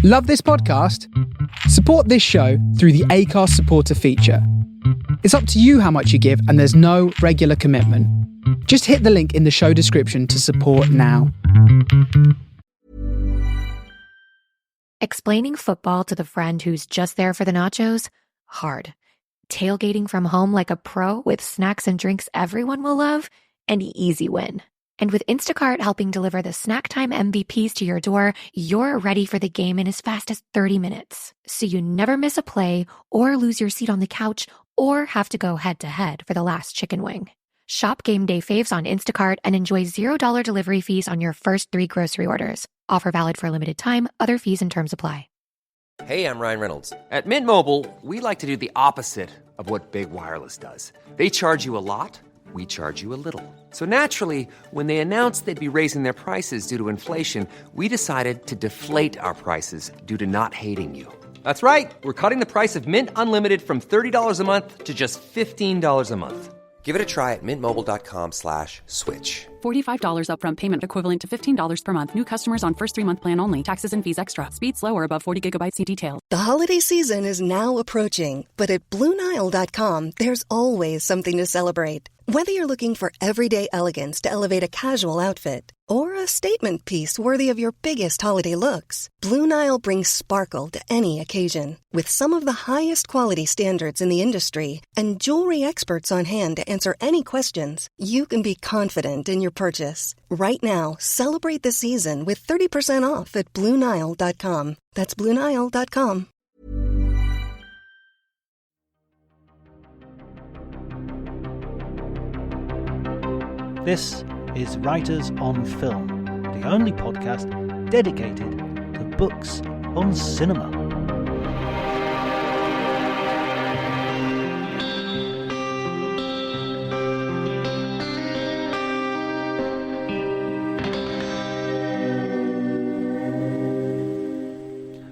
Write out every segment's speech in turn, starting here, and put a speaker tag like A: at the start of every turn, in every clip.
A: Love this podcast? Support this show through the Acast supporter feature. It's up to you how much you give, and there's no regular commitment. Just hit the link in the show description to support now.
B: Explaining football to the friend who's just there for the nachos? Hard. Tailgating from home like a pro with snacks and drinks everyone will love? An easy win. And with Instacart helping deliver the snack time MVPs to your door, you're ready for the game in as fast as 30 minutes. So you never miss a play or lose your seat on the couch or have to go head-to-head for the last chicken wing. Shop game day faves on Instacart and enjoy $0 delivery fees on your first 3 grocery orders. Offer valid for a limited time. Other fees and terms apply.
C: Hey, I'm Ryan Reynolds. At Mint Mobile, we like to do the opposite of what Big Wireless does. They charge you a lot. We charge you a little. So naturally, when they announced they'd be raising their prices due to inflation, we decided to deflate our prices due to not hating you. That's right. We're cutting the price of Mint Unlimited from $30 a month to just $15 a month. Give it a try at mintmobile.com/switch.
D: $45 upfront payment equivalent to $15 per month. New customers on first 3-month plan only. Taxes and fees extra. Speed slower above 40 gigabytes. See detail.
E: The holiday season is now approaching, but at BlueNile.com, there's always something to celebrate. Whether you're looking for everyday elegance to elevate a casual outfit or a statement piece worthy of your biggest holiday looks, Blue Nile brings sparkle to any occasion. With some of the highest quality standards in the industry and jewelry experts on hand to answer any questions, you can be confident in your purchase. Right now, celebrate the season with 30% off at BlueNile.com. That's BlueNile.com.
F: This is Writers on Film, the only podcast dedicated to books on cinema.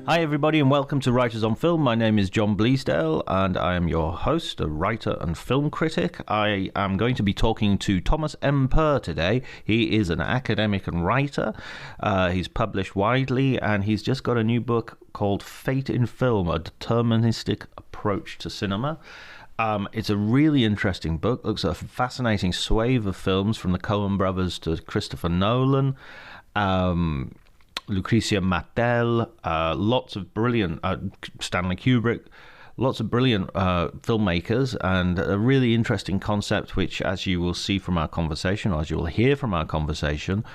F: Hi everybody and welcome to Writers on Film. My name is John Bleasdale and I am your host, a writer and film critic. I am going to be talking to Thomas M. Puhr today. He is an academic and writer. He's published widely and he's just got a new book called Fate in Film, a deterministic approach to cinema. It's a really interesting book. Looks at a fascinating swathe of films from the Coen brothers to Christopher Nolan. Lucrecia, Martel, lots of brilliant, Stanley Kubrick, lots of brilliant filmmakers, and a really interesting concept which, as you will see from our conversation, or as you will hear from our conversation,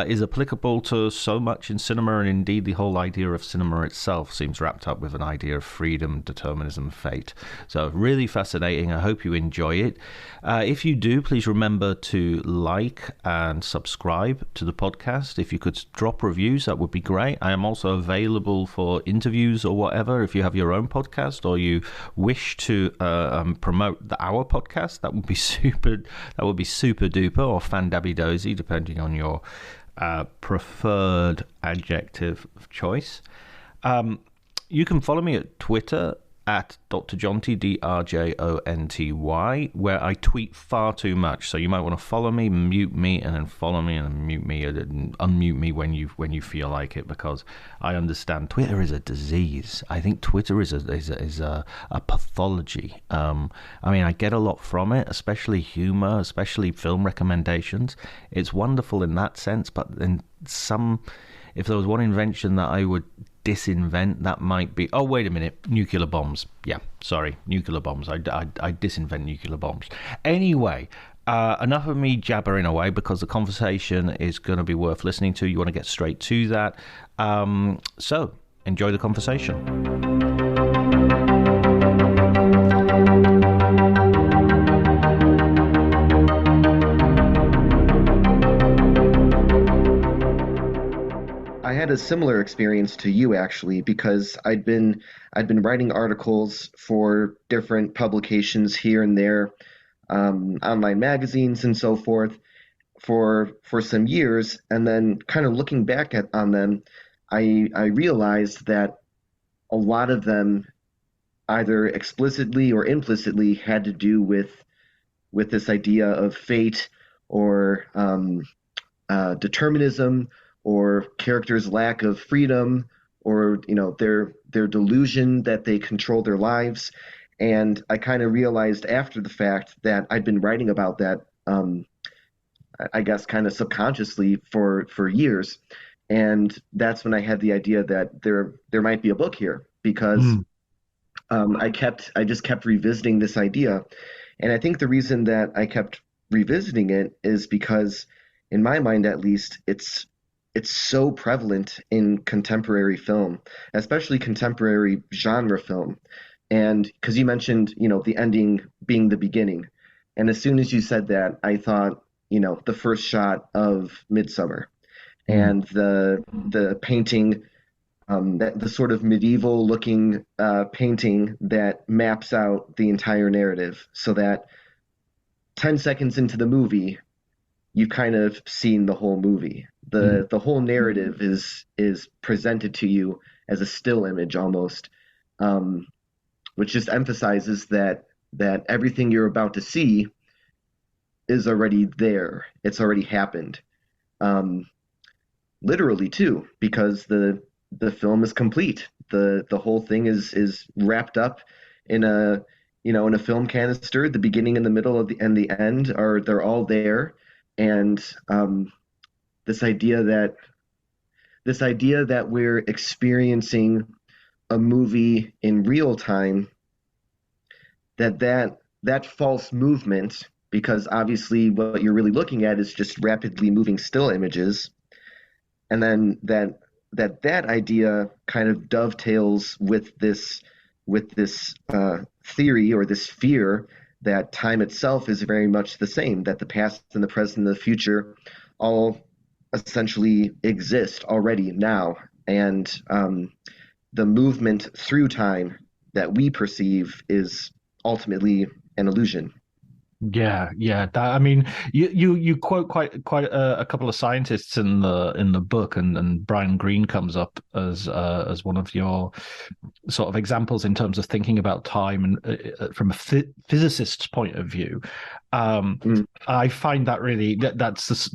F: is applicable to so much in cinema, and indeed the whole idea of cinema itself seems wrapped up with an idea of freedom, determinism, fate. So really fascinating. I hope you enjoy it. If you do, please remember to like and subscribe to the podcast. If you could drop reviews, that would be great. I am also available for interviews or whatever. If you have your own podcast or you wish to promote our podcast, that would be super. That would be super duper or fandabby-dozy, depending on your preferred adjective of choice. You can follow me at Twitter at Dr. Jonty, DRJONTY, where I tweet far too much. So you might want to follow me, mute me, and then follow me, and then mute me, and unmute me when you feel like it, because I understand Twitter is a disease. I think Twitter is a pathology. I mean, I get a lot from it, especially humor, especially film recommendations. It's wonderful in that sense, but then if there was one invention that I would disinvent, that might be, oh wait a minute, nuclear bombs. Yeah, sorry, nuclear bombs. I disinvent nuclear bombs. Anyway, enough of me jabbering away, because the conversation is going to be worth listening to. You want to get straight to that. So enjoy the conversation.
G: I had a similar experience to you, actually, because I'd been writing articles for different publications here and there, online magazines and so forth, for some years, and then kind of looking back on them, I realized that a lot of them either explicitly or implicitly had to do with this idea of fate or determinism, or characters' lack of freedom, or their delusion that they control their lives. And I kind of realized after the fact that I'd been writing about that, I guess kind of subconsciously for years. And that's when I had the idea that there might be a book here, because I just kept revisiting this idea. And I think the reason that I kept revisiting it is because, in my mind at least, it's so prevalent in contemporary film, especially contemporary genre film. And because you mentioned, the ending being the beginning. And as soon as you said that, I thought, the first shot of Midsummer and the painting, the sort of medieval looking painting that maps out the entire narrative, so that 10 seconds into the movie, you've kind of seen the whole movie. The whole narrative is presented to you as a still image almost, which just emphasizes that everything you're about to see is already there. It's already happened. Literally too, because the film is complete. The whole thing is wrapped up in a film canister. The beginning and the middle and the end they're all there. And this idea that we're experiencing a movie in real time, that false movement, because obviously what you're really looking at is just rapidly moving still images, and then that idea kind of dovetails with this theory or this fear that time itself is very much the same, that the past and the present and the future all essentially exist already now, and the movement through time that we perceive is ultimately an illusion.
F: Yeah. I mean, you quote quite a couple of scientists in the book, and Brian Greene comes up as one of your sort of examples in terms of thinking about time and from a physicist's point of view. I find that really that's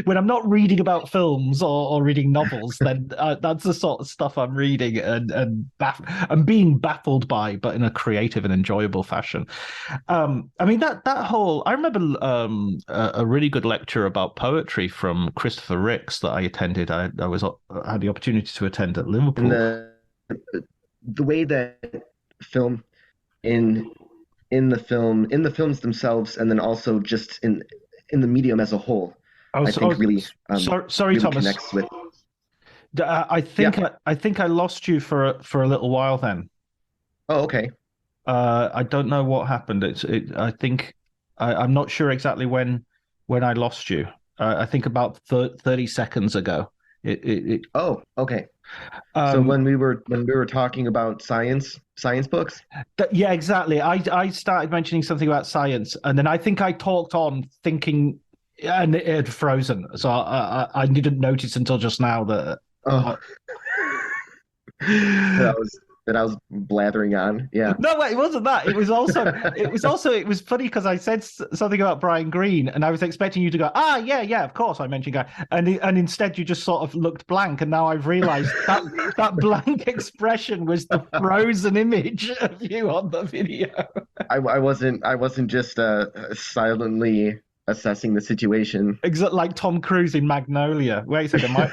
F: when I'm not reading about films or reading novels, then that's the sort of stuff I'm reading and being baffled by, but in a creative and enjoyable fashion. I mean that whole. I remember a really good lecture about poetry from Christopher Ricks that I attended. I had the opportunity to attend at Liverpool.
G: And the way that film in the films themselves, and then also just in the medium as a whole, I think really
F: sorry,
G: really
F: Thomas.
G: connects with.
F: I think I lost you for a little while then.
G: Oh, okay.
F: I don't know what happened. I think I'm not sure exactly when I lost you. I think about 30 seconds ago.
G: Oh, okay. So when we were talking about science books.
F: Yeah, exactly. I started mentioning something about science, and then I think I talked on thinking, and it had frozen. So I didn't notice until just now that.
G: Oh. that I was blathering on. Yeah.
F: No, wait, it wasn't that. It was funny because I said something about Brian Greene, and I was expecting you to go, yeah, of course I mentioned guy, and instead you just sort of looked blank, and now I've realised that blank expression was the frozen image of you on the video.
G: I wasn't just silently assessing the situation.
F: Exactly, like Tom Cruise in Magnolia. Wait a second,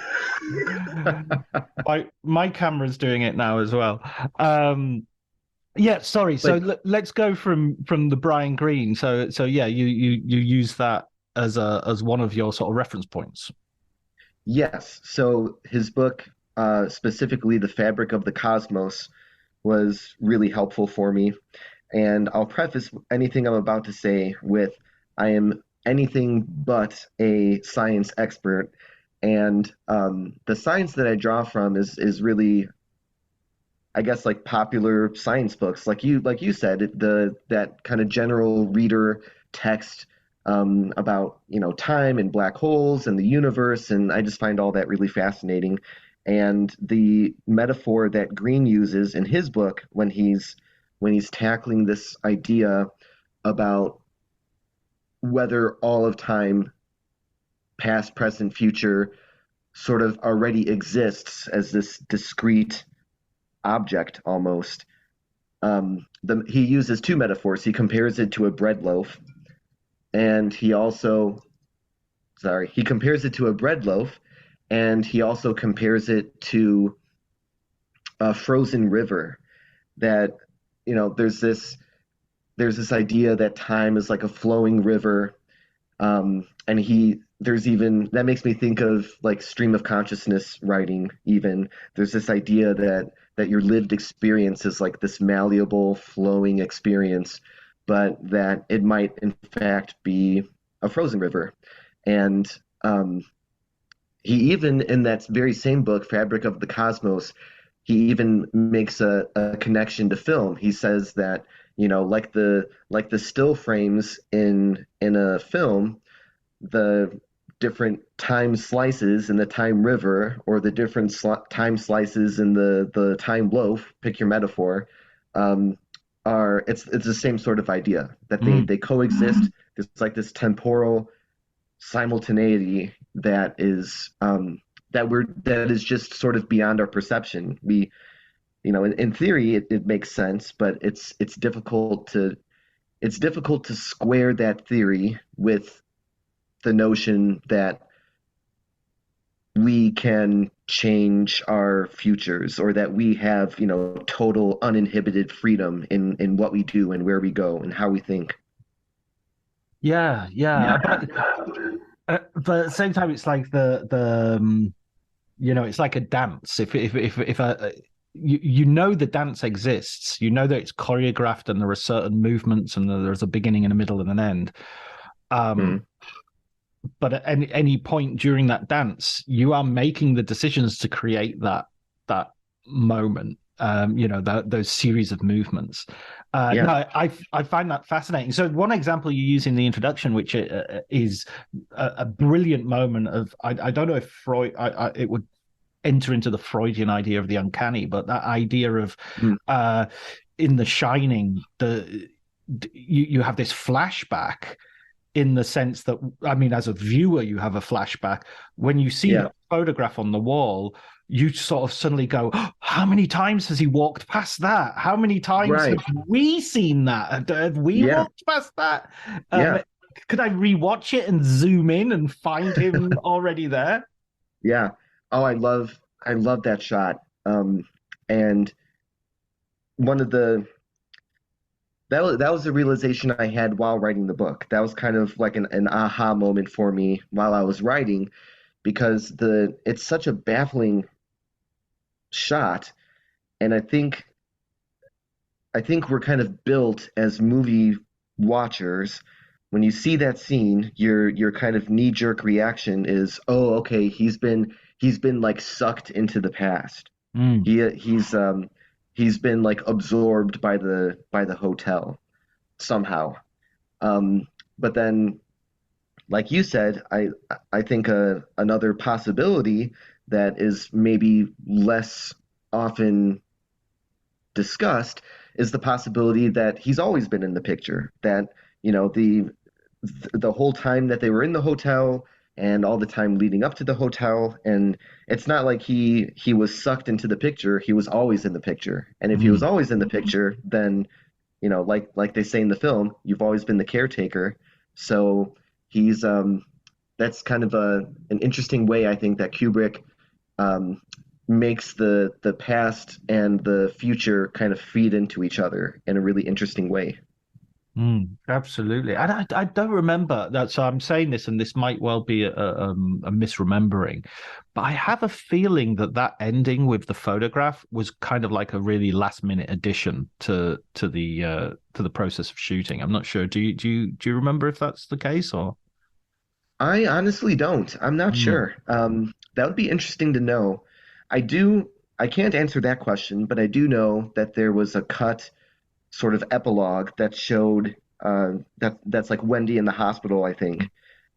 F: my camera's doing it now as well. Yeah, sorry. So let's go from the Brian Greene. So yeah, you use that as one of your sort of reference points.
G: Yes. So his book, specifically The Fabric of the Cosmos, was really helpful for me. And I'll preface anything I'm about to say with, I am anything but a science expert, and the science that I draw from is really, I guess, like popular science books, like you said, that kind of general reader text about time and black holes and the universe, and I just find all that really fascinating. And the metaphor that Greene uses in his book when he's tackling this idea about whether all of time, past, present, future, sort of already exists as this discrete object almost. He uses two metaphors. He compares it to a bread loaf, and he compares it to a bread loaf, and he also compares it to a frozen river. That, there's this idea that time is like a flowing river, and that makes me think of like stream of consciousness writing. Even there's this idea that your lived experience is like this malleable, flowing experience, but that it might in fact be a frozen river. And he even, in that very same book, Fabric of the Cosmos, he even makes a connection to film. He says that, like the still frames in a film, the different time slices in the time river, or the different time slices in the time loaf, pick your metaphor, it's the same sort of idea, that they coexist. There's like this temporal simultaneity that is just sort of beyond our perception. We, in theory it makes sense, but it's difficult to square that theory with the notion that we can change our futures, or that we have, total uninhibited freedom in what we do and where we go and how we think.
F: Yeah. But at the same time, it's like it's like a dance. If the dance exists, that it's choreographed and there are certain movements and there's a beginning and a middle and an end. But at any point during that dance, you are making the decisions to create that moment. Those series of movements. No, I find that fascinating. So one example you use in the introduction, which is a brilliant moment of, I don't know if Freud, it would enter into the Freudian idea of the uncanny, but that idea of in The Shining, you have this flashback, in the sense that, as a viewer, you have a flashback. When you see that photograph on the wall, you sort of suddenly go, oh, how many times has he walked past that? How many times have we seen that? Have we walked past that? Could I rewatch it and zoom in and find him already there?
G: Yeah. Oh, I love that shot. And one of that was the realization I had while writing the book. That was kind of like an aha moment for me while I was writing, because it's such a baffling shot, and I think we're kind of built as movie watchers. When you see that scene, your kind of knee-jerk reaction is, oh, okay, he's been like sucked into the past. He's been like absorbed by the hotel somehow. But then, like you said, I think another possibility that is maybe less often discussed is the possibility that he's always been in the picture. That, the whole time that they were in the hotel, and all the time leading up to the hotel, and it's not like he was sucked into the picture. He was always in the picture, and if he was always in the picture, then like they say in the film, you've always been the caretaker. So he's that's kind of an interesting way, I think, that Kubrick makes the past and the future kind of feed into each other in a really interesting way.
F: Absolutely. I don't remember that, so I'm saying this, and this might well be a misremembering, but I have a feeling that ending with the photograph was kind of like a really last minute addition to the process of shooting. I'm not sure. Do you remember if that's the case, or?
G: I honestly don't. I'm not sure. That would be interesting to know. I can't answer that question, but I do know that there was a cut sort of epilogue that showed that's like Wendy in the hospital, I think,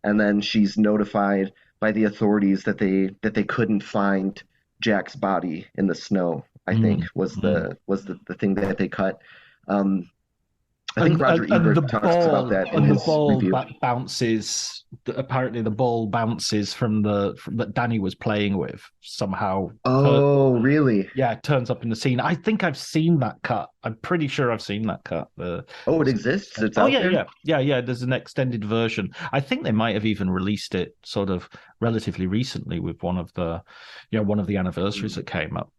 G: and then she's notified by the authorities that they couldn't find Jack's body in the snow. I think was the thing that they cut. I think Roger
H: and the
G: Ebert talks about
H: ball
G: that in
H: and the
G: his
H: ball
G: review.
H: bounces. Apparently, the ball bounces from that Danny was playing with somehow.
G: Oh, really?
H: Yeah, it turns up in the scene. I think I've seen that cut. I'm pretty sure I've seen that cut.
G: Oh, it exists? It's
H: Oh
G: out
H: yeah,
G: there?
H: yeah. There's an extended version. I think they might have even released it sort of relatively recently with one of the anniversaries that came up.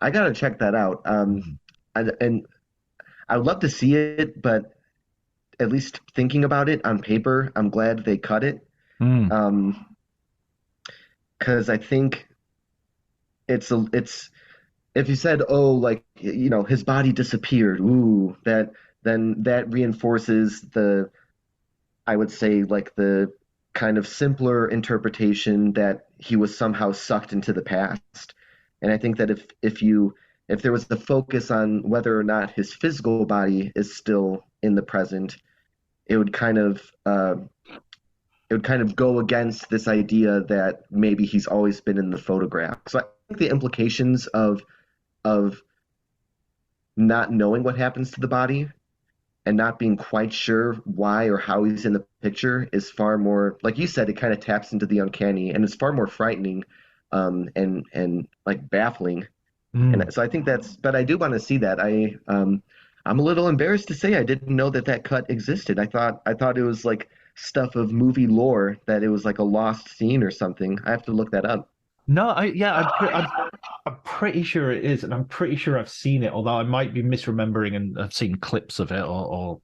G: I gotta check that out. And I would love to see it, but at least thinking about it on paper, I'm glad they cut it.
H: Mm.
G: Because I think it's if you said, oh, like, his body disappeared, ooh, then that reinforces I would say, like, the kind of simpler interpretation that he was somehow sucked into the past. And I think that if there was the focus on whether or not his physical body is still in the present, it would kind of go against this idea that maybe he's always been in the photograph. So I think the implications of not knowing what happens to the body and not being quite sure why or how he's in the picture is far more, like you said, it kind of taps into the uncanny, and it's far more frightening, and like baffling. And so I think but I do want to see that. I'm a little embarrassed to say I didn't know that cut existed. I thought it was like stuff of movie lore, that it was like a lost scene or something. I have to look that up.
H: No, I'm pretty sure it is, and I'm pretty sure I've seen it. Although I might be misremembering, and I've seen clips of it or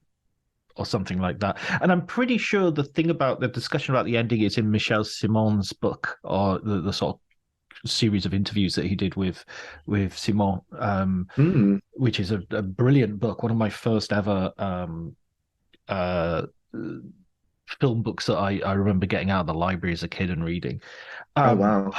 H: something like that. And I'm pretty sure the thing about the discussion about the ending is in Michel Simon's book, or the sort of series of interviews that he did with Simon, which is a brilliant book, one of my first ever film books that I remember getting out of the library as a kid and reading.
G: Oh wow,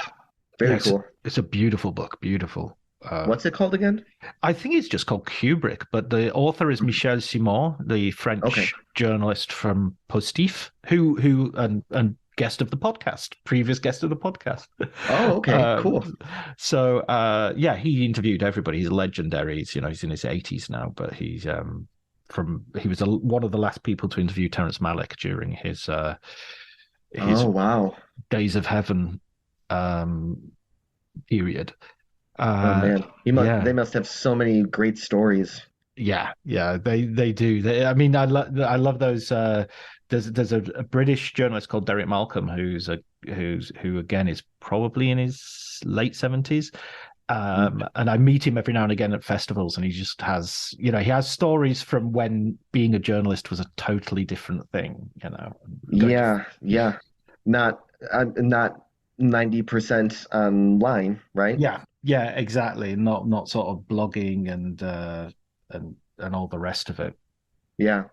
G: very cool.
H: It's a beautiful book, beautiful.
G: What's it called again?
H: I think it's just called Kubrick, but the author is Michel Simon, the French journalist from Postif, who and guest of the podcast, previous guest of the podcast.
G: Oh, okay, cool.
H: So, he interviewed everybody. He's legendary. He's in his 80s now, but he was one of the last people to interview Terrence Malick during his Days of Heaven period.
G: Oh man, they must have so many great stories.
H: Yeah, they do. I mean, I love those. There's a British journalist called Derek Malcolm who again is probably in his late 70s. And I meet him every now and again at festivals, and he just has, he has stories from when being a journalist was a totally different thing,
G: Yeah. Not 90% online, right?
H: Yeah, exactly. Not sort of blogging and all the rest of it.
G: Yeah.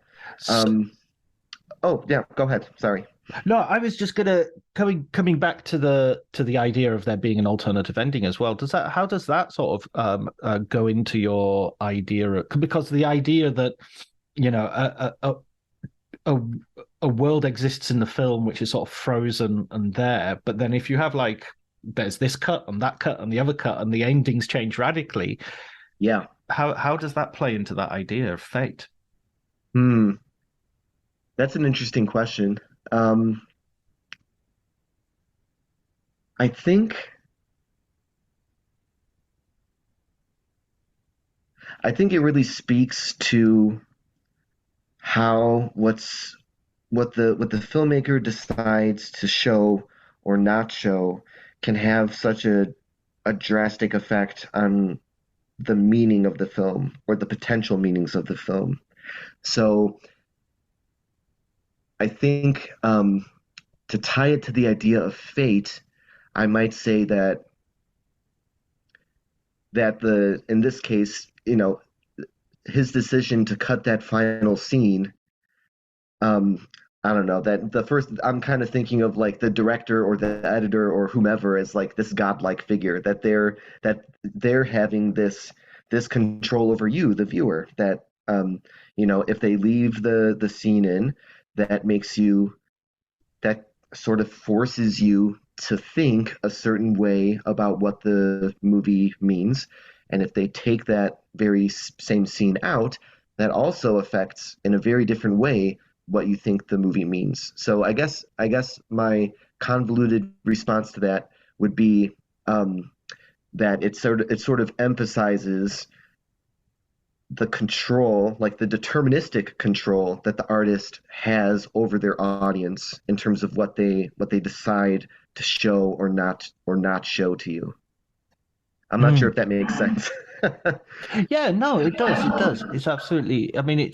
G: Oh yeah, go ahead. Sorry.
H: No, I was just gonna coming back to the idea of there being an alternative ending as well. How does that sort of go into your idea? Because the idea that a world exists in the film which is sort of frozen and there, but then if you have like there's this cut and that cut and the other cut and the endings change radically.
G: Yeah.
H: How does that play into that idea of fate?
G: That's an interesting question. I think it really speaks to how what the filmmaker decides to show or not show can have such a drastic effect on the meaning of the film or the potential meanings of the film. So I think to tie it to the idea of fate, I might say that in this case, his decision to cut that final scene, I don't know, that the first, I'm kind of thinking of like the director or the editor or whomever as like this godlike figure, that they're having this control over you, the viewer, that if they leave the scene in, that sort of forces you to think a certain way about what the movie means. And if they take that very same scene out, that also affects in a very different way what you think the movie means. So I guess my convoluted response to that would be that it sort of emphasizes the control, like the deterministic control that the artist has over their audience in terms of what they decide to show or not show to you. I'm not sure if that makes sense.
F: Yeah, no, it does. It does. It's absolutely. I mean, it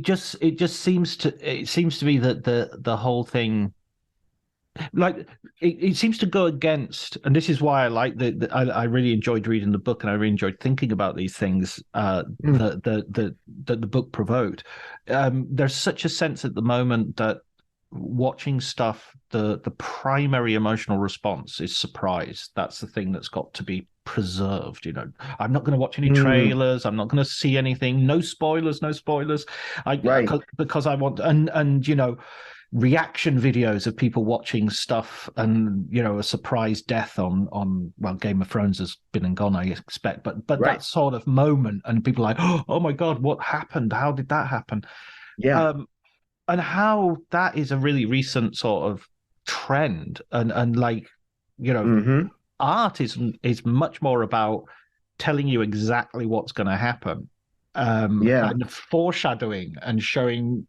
F: just seems to be that the whole thing, like it seems to go against, and this is why I like I really enjoyed reading the book, and I really enjoyed thinking about these things that the book provoked. There's such a sense at the moment that watching stuff, the primary emotional response is surprise. That's the thing that's got to be preserved. I'm not going to watch any trailers. I'm not going to see anything. No spoilers.
G: Right.
F: Because I want and reaction videos of people watching stuff, and a surprise death on well, Game of Thrones has been and gone, I expect, but
G: Right.
F: that sort of moment, and people are like, oh my god, what happened? How did that happen?
G: Yeah.
F: And how that is a really recent sort of trend, and like art is much more about telling you exactly what's going to happen, and foreshadowing and showing,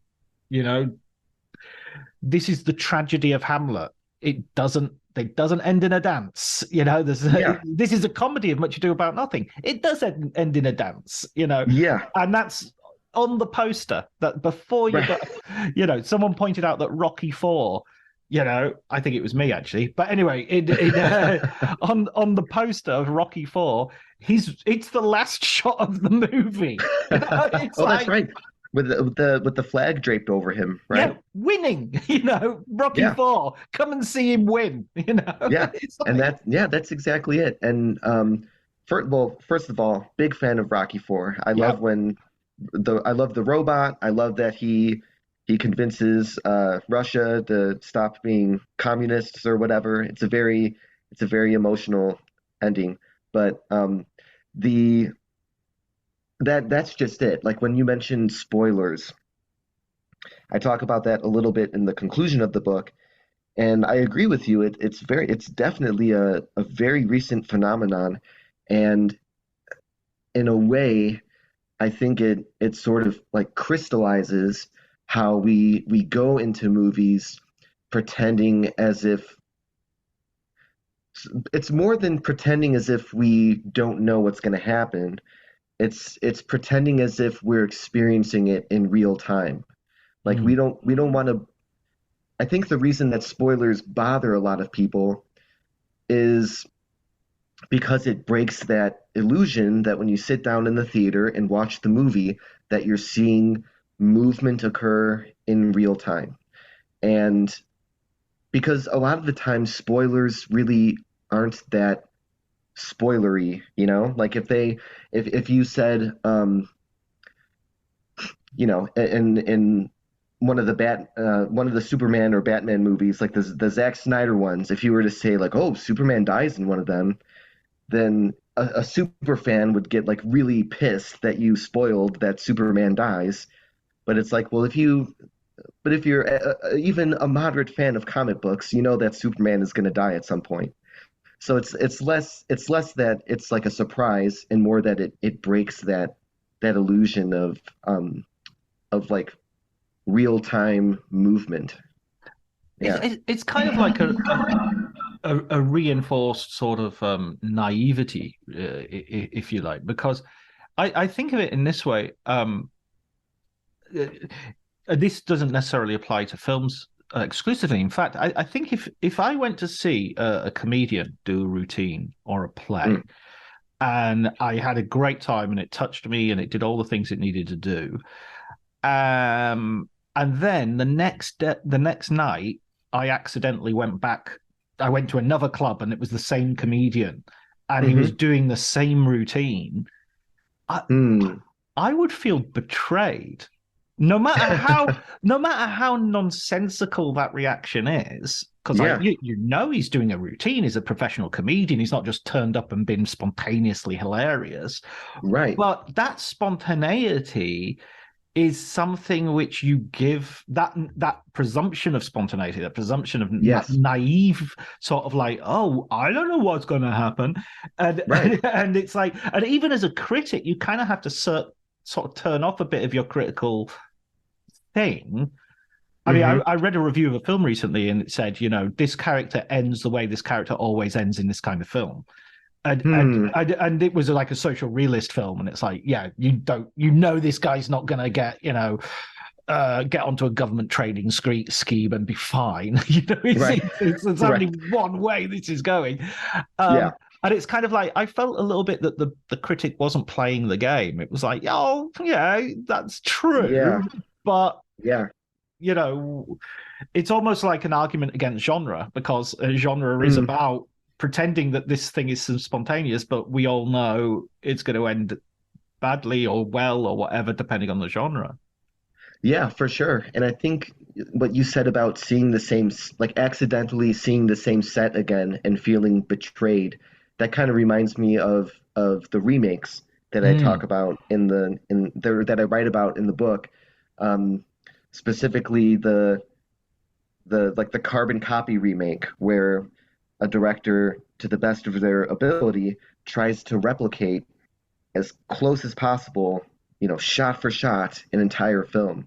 F: this is the tragedy of Hamlet. It doesn't end in a dance. This is a comedy of Much Ado About Nothing. It does end in a dance.
G: Yeah.
F: And that's on the poster. That before you got, someone pointed out that Rocky IV. I think it was me actually, but anyway, on the poster of Rocky IV, it's the last shot of the movie.
G: That's right. With the flag draped over him, right?
F: Yeah, winning. Rocky IV. Come and see him win.
G: Yeah, and that's exactly it. And first of all, big fan of Rocky IV. I love the robot. I love that he convinces Russia to stop being communists or whatever. It's a very emotional ending. But that's just it. Like when you mentioned spoilers, I talk about that a little bit in the conclusion of the book, and I agree with you. It's definitely a very recent phenomenon, and in a way, I think it sort of like crystallizes how we go into movies pretending as if it's more than pretending as if we don't know what's going to happen. It's pretending as if we're experiencing it in real time. Like we don't want to. I think the reason that spoilers bother a lot of people is because it breaks that illusion that when you sit down in the theater and watch the movie, that you're seeing movement occur in real time. And because a lot of the time spoilers really aren't that spoilery, like if you said in one of the Superman or Batman movies, like the Zack Snyder ones, if you were to say like, oh, Superman dies in one of them, then a super fan would get like really pissed that you spoiled that Superman dies. But it's like, well, if you're even a moderate fan of comic books, you know that Superman is going to die at some point. So it's less that it's like a surprise and more that it breaks that illusion of like real time movement. Yeah.
F: It's kind of like a reinforced sort of naivety, if you like, because I think of it in this way. This doesn't necessarily apply to films exclusively. In fact, I think if I went to see a comedian do a routine or a play, and I had a great time and it touched me and it did all the things it needed to do, and then the next night I accidentally went back. I went to another club and it was the same comedian, and he was doing the same routine. I would feel betrayed.
H: no matter how nonsensical that reaction is, because
G: Yeah,
H: you know he's doing a routine. He's a professional comedian. He's not just turned up and been spontaneously hilarious.
G: right.
H: But that spontaneity is something which you give that presumption of spontaneity, that presumption of
G: Yes,
H: naive sort of like, oh, I don't know what's going to happen, and
G: right.
H: and it's like, and even as a critic, you kind of have to sort of turn off a bit of your critical thing. I mean,
G: Hmm.
H: I read a review of a film recently, and it said, this character ends the way this character always ends in this kind of film. And it was like a social realist film, and it's like, yeah, you know this guy's not gonna get get onto a government trading scheme and be fine.
G: Right.
H: It's
G: Right.
H: only one way this is going.
G: Yeah.
H: And it's kind of like, I felt a little bit that the critic wasn't playing the game. It was like, oh yeah, that's
G: Yeah.
H: true, but
G: Yeah.
H: you know, it's almost like an argument against genre, because a genre is
G: Mm.
H: about pretending that this thing is spontaneous, but we all know it's going to end badly or well or whatever, depending on the genre.
G: Yeah, for sure. And I think what you said about seeing the same, like accidentally seeing the same set again and feeling betrayed, that kind of reminds me of the remakes that I talk
H: Mm.
G: about that I write about in the book. Um, Specifically the carbon copy remake, where a director, to the best of their ability, tries to replicate as close as possible, shot for shot, an entire film.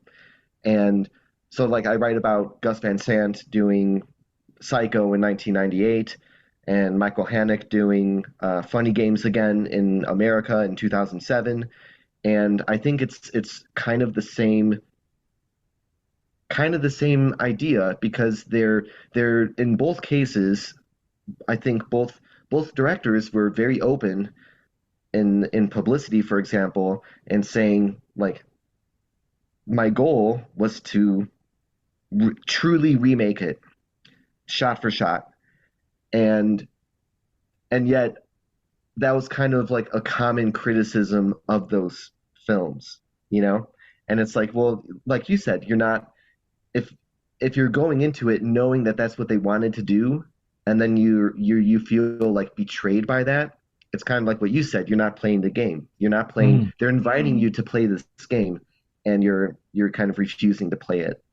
G: And so, like, I write about Gus Van Sant doing Psycho in 1998, and Michael Haneke doing Funny Games again in America in 2007. And I think it's kind of the same idea, because they're in both cases. I think both directors were very open in publicity, for example, and saying, like, my goal was to truly remake it shot for shot, and yet that was kind of like a common criticism of those films, you know. And it's like, well, like you said, you're not, if you're going into it knowing that that's what they wanted to do, and then you feel like betrayed by that. It's kind of like what you said. You're not playing the game. You're not playing.
H: Mm.
G: They're inviting you to play this game, and you're kind of refusing to play it.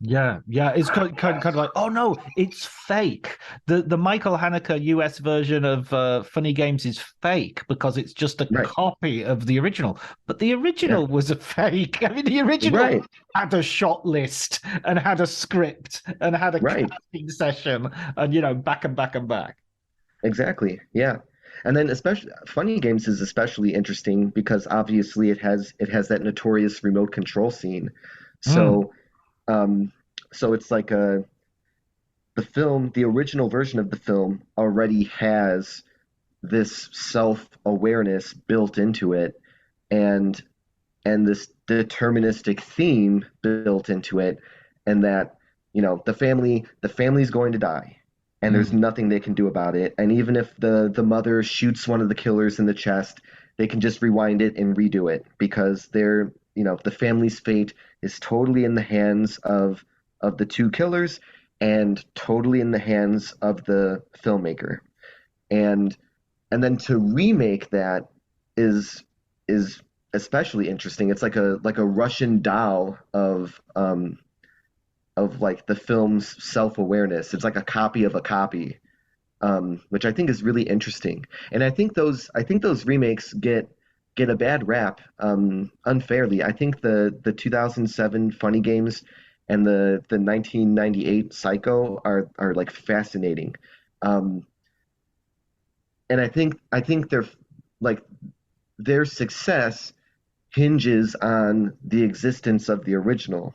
H: Yeah, yeah, it's kind of like, oh no, it's fake. The Michael Haneke US version of Funny Games is fake because it's just a
G: Right.
H: copy of the original. But the
G: Yeah.
H: original was a fake. I mean, the original
G: Right.
H: had a shot list and had a script and had a
G: Right.
H: casting session, and back and back and back.
G: Exactly. Yeah. And then especially Funny Games is especially interesting because obviously it has that notorious remote control scene.
H: Mm.
G: So so it's like the original version of the film already has this self-awareness built into it, and this deterministic theme built into it, and that the family's going to die, and there's
H: Mm.
G: nothing they can do about it. And even if the mother shoots one of the killers in the chest, they can just rewind it and redo it, because the family's fate is totally in the hands of the two killers, and totally in the hands of the filmmaker. And then to remake that is especially interesting. It's like a Russian doll of like the film's self-awareness. It's like a copy of a copy, which I think is really interesting. And I think those remakes get a bad rap, unfairly. I think the 2007 Funny Games and the 1998 Psycho are like fascinating. Um, and I think they're like their success hinges on the existence of the original.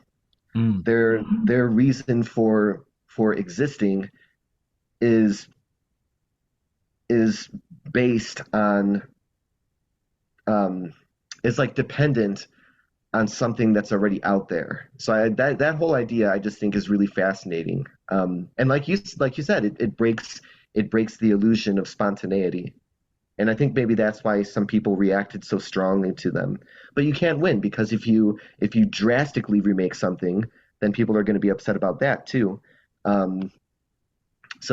H: Mm.
G: Their reason for existing is is based on is like dependent on something that's already out there. So that whole idea I just think is really fascinating. And like you said, it breaks the illusion of spontaneity. And I think maybe that's why some people reacted so strongly to them. But you can't win, because if you drastically remake something, then people are going to be upset about that too. So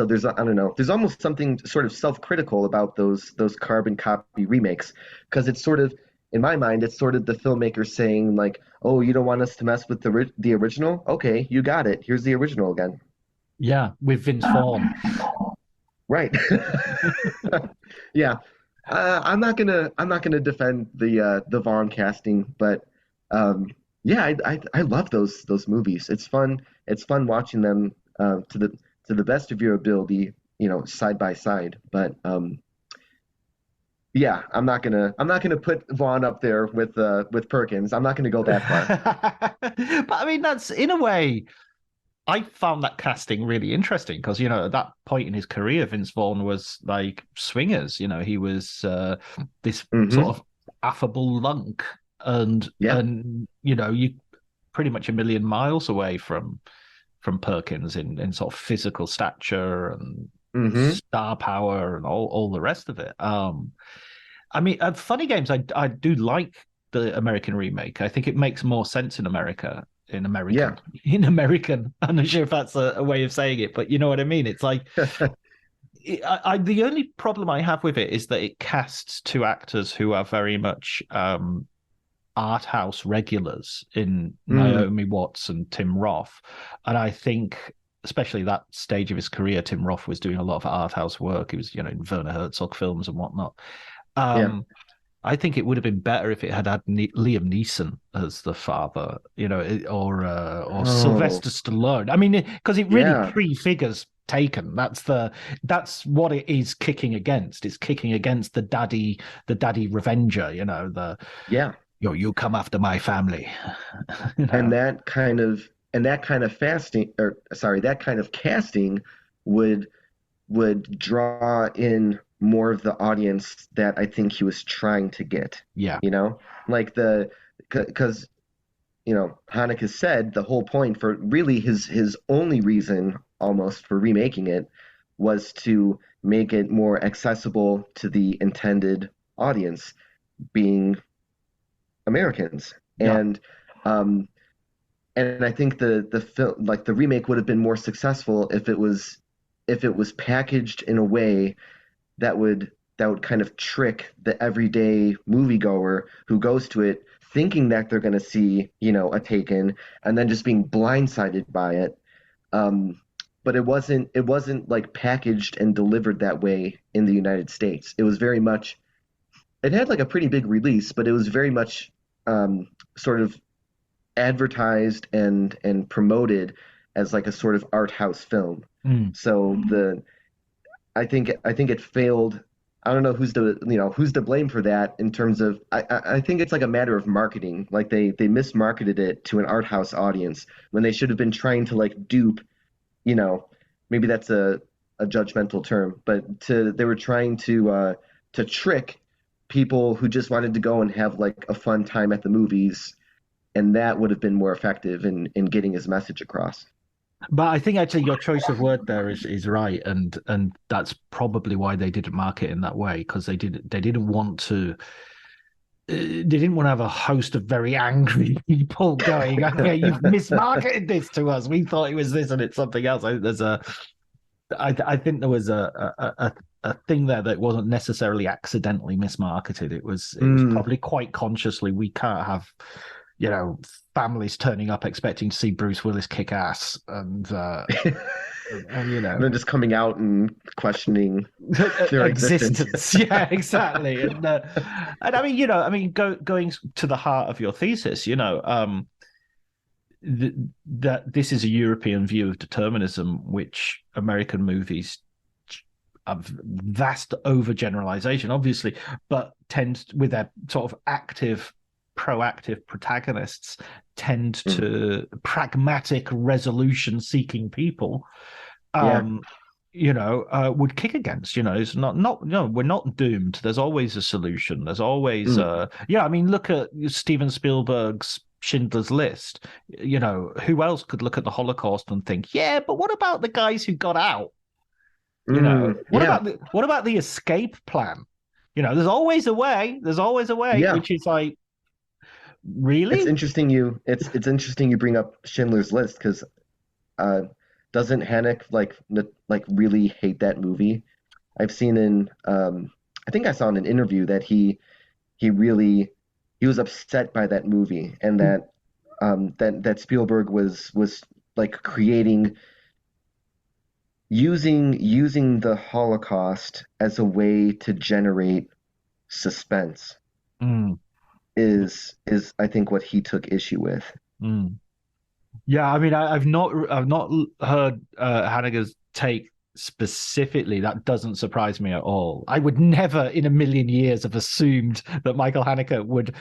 G: there's, I don't know, there's almost something sort of self-critical about those carbon copy remakes, because it's sort of, in my mind, it's sort of the filmmaker saying like, oh, you don't want us to mess with the original? Okay, you got it. Here's the original again.
H: Yeah, with Vince Vaughn.
G: Right. Yeah. I'm not gonna defend the Vaughn casting, but yeah, I love those movies. It's fun. It's fun watching them to the best of your ability, side by side. But yeah, I'm not gonna put Vaughn up there with Perkins. I'm not gonna go that far.
H: But I mean, that's in a way. I found that casting really interesting because, at that point in his career, Vince Vaughn was like Swingers. He was this sort of affable lunk, and you pretty much a million miles away from Perkins in sort of physical stature and star power and all the rest of it. I mean, Funny Games, I do like the American remake. I think it makes more sense in American. I'm not sure if that's a way of saying it, but you know what I mean. It's like the only problem I have with it is that it casts two actors who are very much art house regulars in Naomi Watts and Tim Roth, and I think especially that stage of his career, Tim Roth was doing a lot of art house work. He was in Werner Herzog films and whatnot. I think it would have been better if it had Liam Neeson as the father, or Sylvester Stallone. I mean, because it really prefigures Taken. That's what it is kicking against. It's kicking against the daddy revenger. You come after my family.
G: And that kind of casting would draw in more of the audience that I think he was trying to get.
H: Yeah.
G: Like because Haneke said the whole point for really his only reason almost for remaking it was to make it more accessible to the intended audience, being Americans.
H: Yeah.
G: And I think the film, like the remake, would have been more successful if it was packaged in a way that would kind of trick the everyday moviegoer who goes to it thinking that they're going to see, a Taken, and then just being blindsided by it. But it wasn't like packaged and delivered that way in the United States. It was very much, it had like a pretty big release, but it was very much sort of advertised and promoted as like a sort of art house film. So I think it failed. I don't know who's to blame for that in terms of, I think it's like a matter of marketing. Like they mismarketed it to an art house audience when they should have been trying to like dupe, maybe that's a judgmental term, but they were trying to trick people who just wanted to go and have like a fun time at the movies, and that would have been more effective in getting his message across.
H: But I think actually your choice of word there is right, and that's probably why they didn't market in that way, because they didn't want to have a host of very angry people going, okay, you've mismarketed this to us. We thought it was this and it's something else. I think there was a thing there that wasn't necessarily accidentally mismarketed. It was probably quite consciously. We can't have families turning up expecting to see Bruce Willis kick ass and and
G: then just coming out and questioning their existence.
H: Yeah, exactly. And I mean, going to the heart of your thesis, that this is a European view of determinism, which American movies have vast overgeneralization, obviously, but tend, with their sort of proactive protagonists, tend to pragmatic resolution-seeking people, would kick against. It's not we're not doomed. There's always a solution. There's always look at Steven Spielberg's Schindler's List. Who else could look at the Holocaust and think, yeah, but what about the guys who got out? What about the escape plan? there's always a way. There's always a way,
G: Yeah.
H: which is like, really?
G: It's interesting you bring up Schindler's List because doesn't Haneke like really hate that movie? I've seen I think I saw in an interview that he really he was upset by that movie and that Spielberg was like creating using the Holocaust as a way to generate suspense
H: Mm,
G: is I think what he took issue with.
H: mm. Yeah, I mean, I've not heard Haneke's take specifically. That doesn't surprise me at all. I would never in a million years have assumed that Michael Haneke would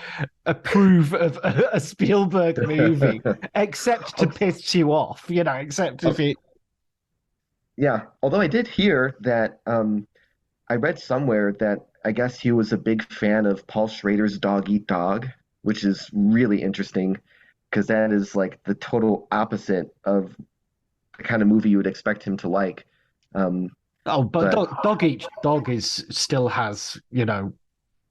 H: approve of a Spielberg movie, except to piss you off, except if it.
G: Yeah, although I did hear that I read somewhere that I guess he was a big fan of Paul Schrader's Dog Eat Dog, which is really interesting because that is like the total opposite of the kind of movie you would expect him to like.
H: Oh, but
G: But
H: Dog Eat Dog still has,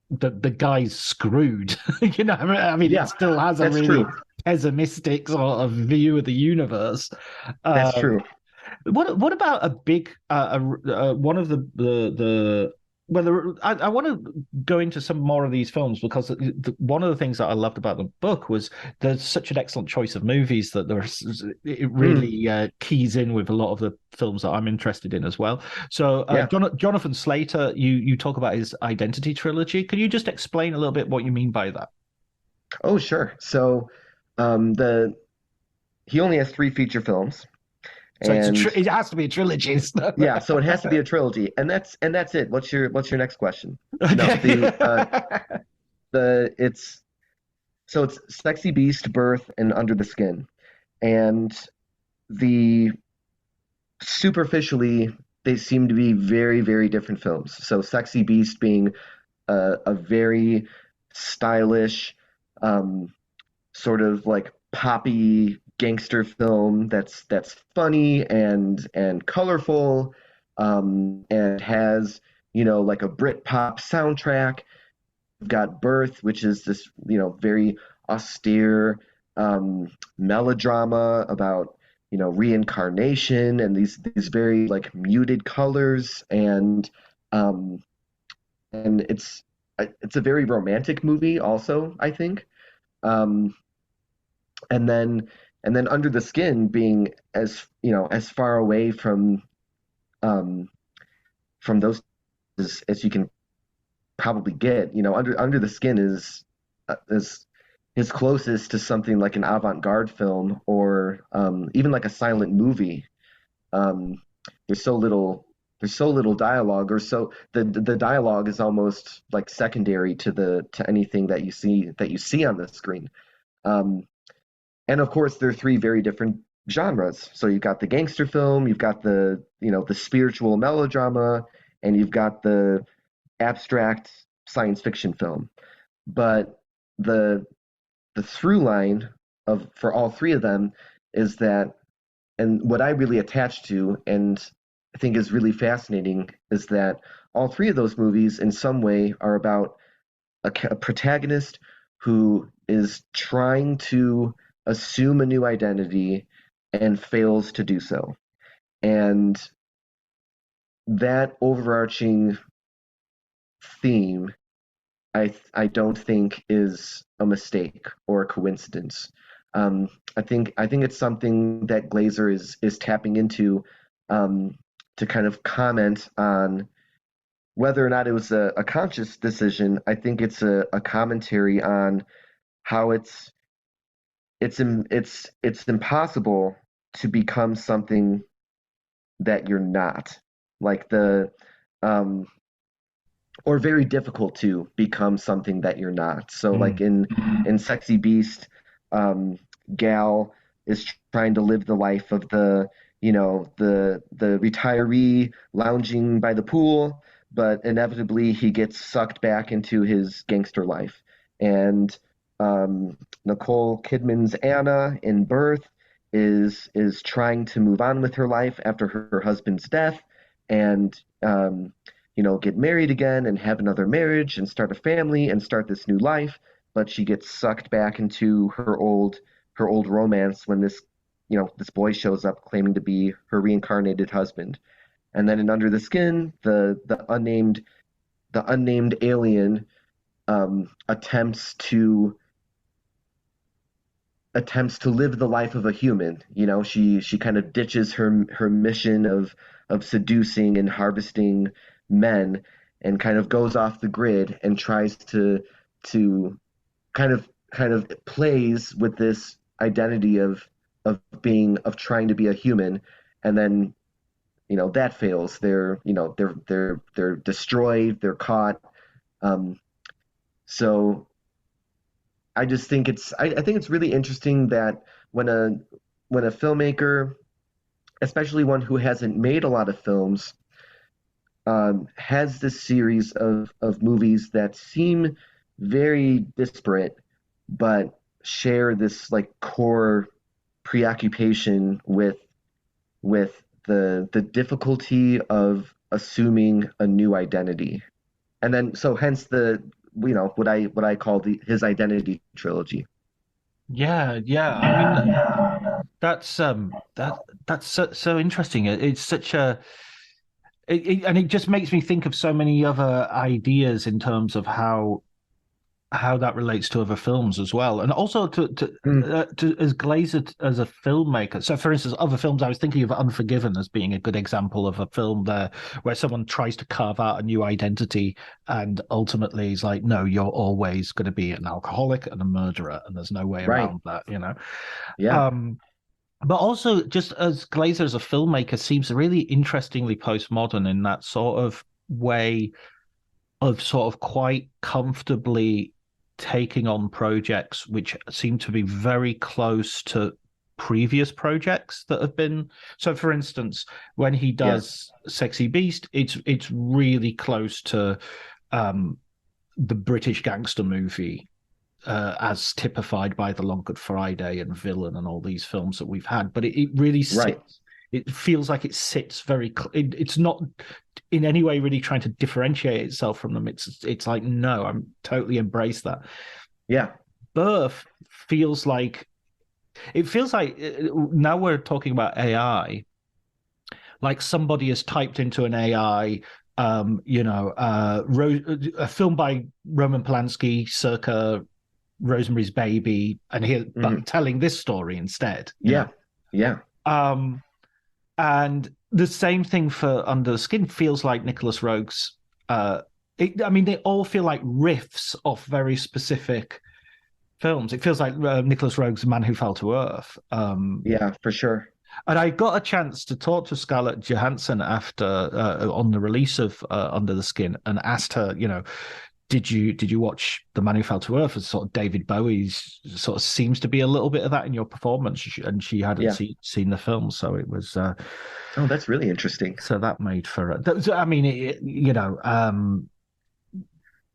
H: the guy's screwed. I mean,
G: yeah,
H: it still has a
G: that's
H: really
G: true.
H: pessimistic sort of view of the universe.
G: That's
H: Um,
G: true.
H: what about a big one of the well, I want to go into some more of these films because one of the things that I loved about the book was there's such an excellent choice of movies that it really keys in with a lot of the films that I'm interested in as well. So
G: Yeah.
H: Jonathan Slater, you talk about his Identity trilogy. Can you just explain a little bit what you mean by that?
G: Oh, sure. So the he only has three feature films,
H: So
G: and
H: it has to be a trilogy.
G: yeah, so it has to be a trilogy, and that's it. What's your next question? No,
H: Okay.
G: it's Sexy Beast, Birth, and Under the Skin, and the superficially they seem to be very, very different films. So Sexy Beast being a very stylish, um, sort of like poppy gangster film that's funny and colorful, and has like a Brit pop soundtrack. We've got Birth, which is this very austere melodrama about reincarnation and these very like muted colors um and it's a very romantic movie also, I think. um and then Under the Skin being as far away um from those as you can probably get. Under the Skin is closest to something like an avant-garde film or even like a silent movie. um there's so little dialogue, or so the dialogue is almost like secondary to anything that you see on the screen. um and of course, there are three very different genres. So you've got the gangster film, you've got the spiritual melodrama, and you've got the abstract science fiction film. But the through line for all three of them is that, and what I really attach to and I think is really fascinating, is that all three of those movies in some way are about a protagonist who is trying to assume a new identity and fails to do so. And that overarching theme, I don't think is a mistake or a coincidence. I think it's something that Glazer is tapping into, to kind of comment on whether or not it was a conscious decision. I think it's a commentary on how it's impossible to become something that you're not, like um or very difficult to become something that you're not. So like in Sexy Beast, Gal is trying to live the life of the retiree lounging by the pool, but inevitably he gets sucked back into his gangster life. And Nicole Kidman's Anna in Birth is trying to move on with her life after her husband's death, and get married again and have another marriage and start a family and start this new life, but she gets sucked back into her old romance when this boy shows up claiming to be her reincarnated husband. And then in Under the Skin, the unnamed alien attempts to live the life of a human. She kind of ditches her mission of seducing and harvesting men and kind of goes off the grid and tries to kind of plays with this identity of trying to be a human, and then that fails. They're destroyed, they're caught. So I just think I think it's really interesting that when a filmmaker, especially one who hasn't made a lot of films, has this series of movies that seem very disparate but share this like core preoccupation with the difficulty of assuming a new identity. And then hence what I call his identity trilogy.
H: Yeah. I mean, that's so interesting. It's such a and it just makes me think of so many other ideas in terms of how that relates to other films as well, and also to as Glazer as a filmmaker. So, for instance, other films, I was thinking of Unforgiven as being a good example of a film there where someone tries to carve out a new identity, and ultimately is like, no, you're always going to be an alcoholic and a murderer, and there's no way around that,
G: Yeah.
H: But also, just as Glazer as a filmmaker seems really interestingly postmodern in that sort of way of sort of quite comfortably taking on projects which seem to be very close to previous projects that have been. So, for instance, when he does Sexy Beast, it's really close to the British gangster movie, as typified by The Long Good Friday and Villain and all these films that we've had. But it really sits.
G: Right.
H: It feels like it sits very. It's not in any way really trying to differentiate itself from them. It's like, no, I'm totally embrace that.
G: Yeah.
H: Birth feels like now we're talking about AI. Like somebody has typed into an AI, a film by Roman Polanski circa Rosemary's Baby, and but telling this story instead.
G: Yeah.
H: And the same thing for Under the Skin feels like Nicholas Roeg's. They all feel like riffs off very specific films. It feels like Nicholas Roeg's Man Who Fell to Earth.
G: Yeah, for sure.
H: And I got a chance to talk to Scarlett Johansson after on the release of Under the Skin, and asked her, did you watch The Man Who Fell to Earth? As sort of David Bowie's sort of seems to be a little bit of that in your performance, and she hadn't seen the film, so it was.
G: Oh, that's really interesting.
H: So that made for. I mean,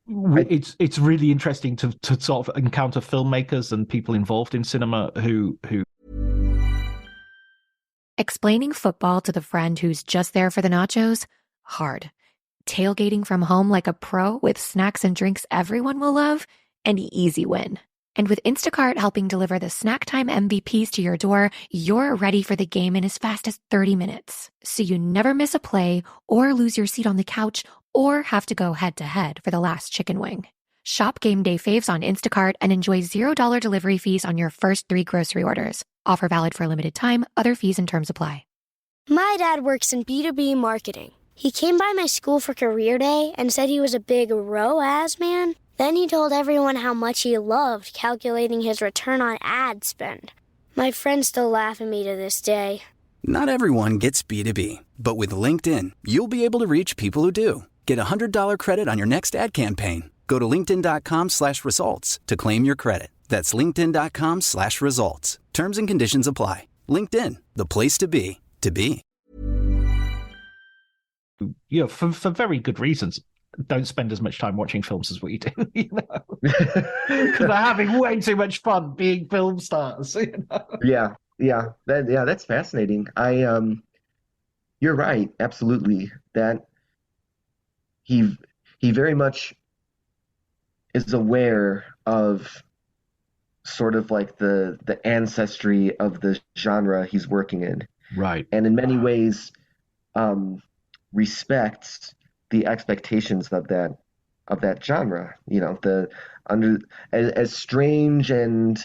H: it's really interesting to sort of encounter filmmakers and people involved in cinema who.
B: Explaining football to the friend who's just there for the nachos? Hard. Tailgating from home like a pro with snacks and drinks everyone will love? An easy win. And with Instacart helping deliver the snack time MVPs to your door, you're ready for the game in as fast as 30 minutes. So you never miss a play or lose your seat on the couch or have to go head-to-head for the last chicken wing. Shop Game Day Faves on Instacart and enjoy $0 delivery fees on your first 3 grocery orders. Offer valid for a limited time. Other fees and terms apply.
I: My dad works in B2B marketing. He came by my school for career day and said he was a big ROAS man. Then he told everyone how much he loved calculating his return on ad spend. My friends still laugh at me to this day.
J: Not everyone gets B2B, but with LinkedIn, you'll be able to reach people who do. Get a $100 credit on your next ad campaign. Go to linkedin.com/results to claim your credit. That's linkedin.com/results. Terms and conditions apply. LinkedIn, the place to be, to be.
H: For very good reasons, don't spend as much time watching films as we do, because they're having way too much fun being film stars.
G: Yeah, that's fascinating. You're right, absolutely. That he he very much is aware of sort of like the ancestry of the genre he's working in,
H: Right.
G: and in many ways respects the expectations of that genre. The under as strange and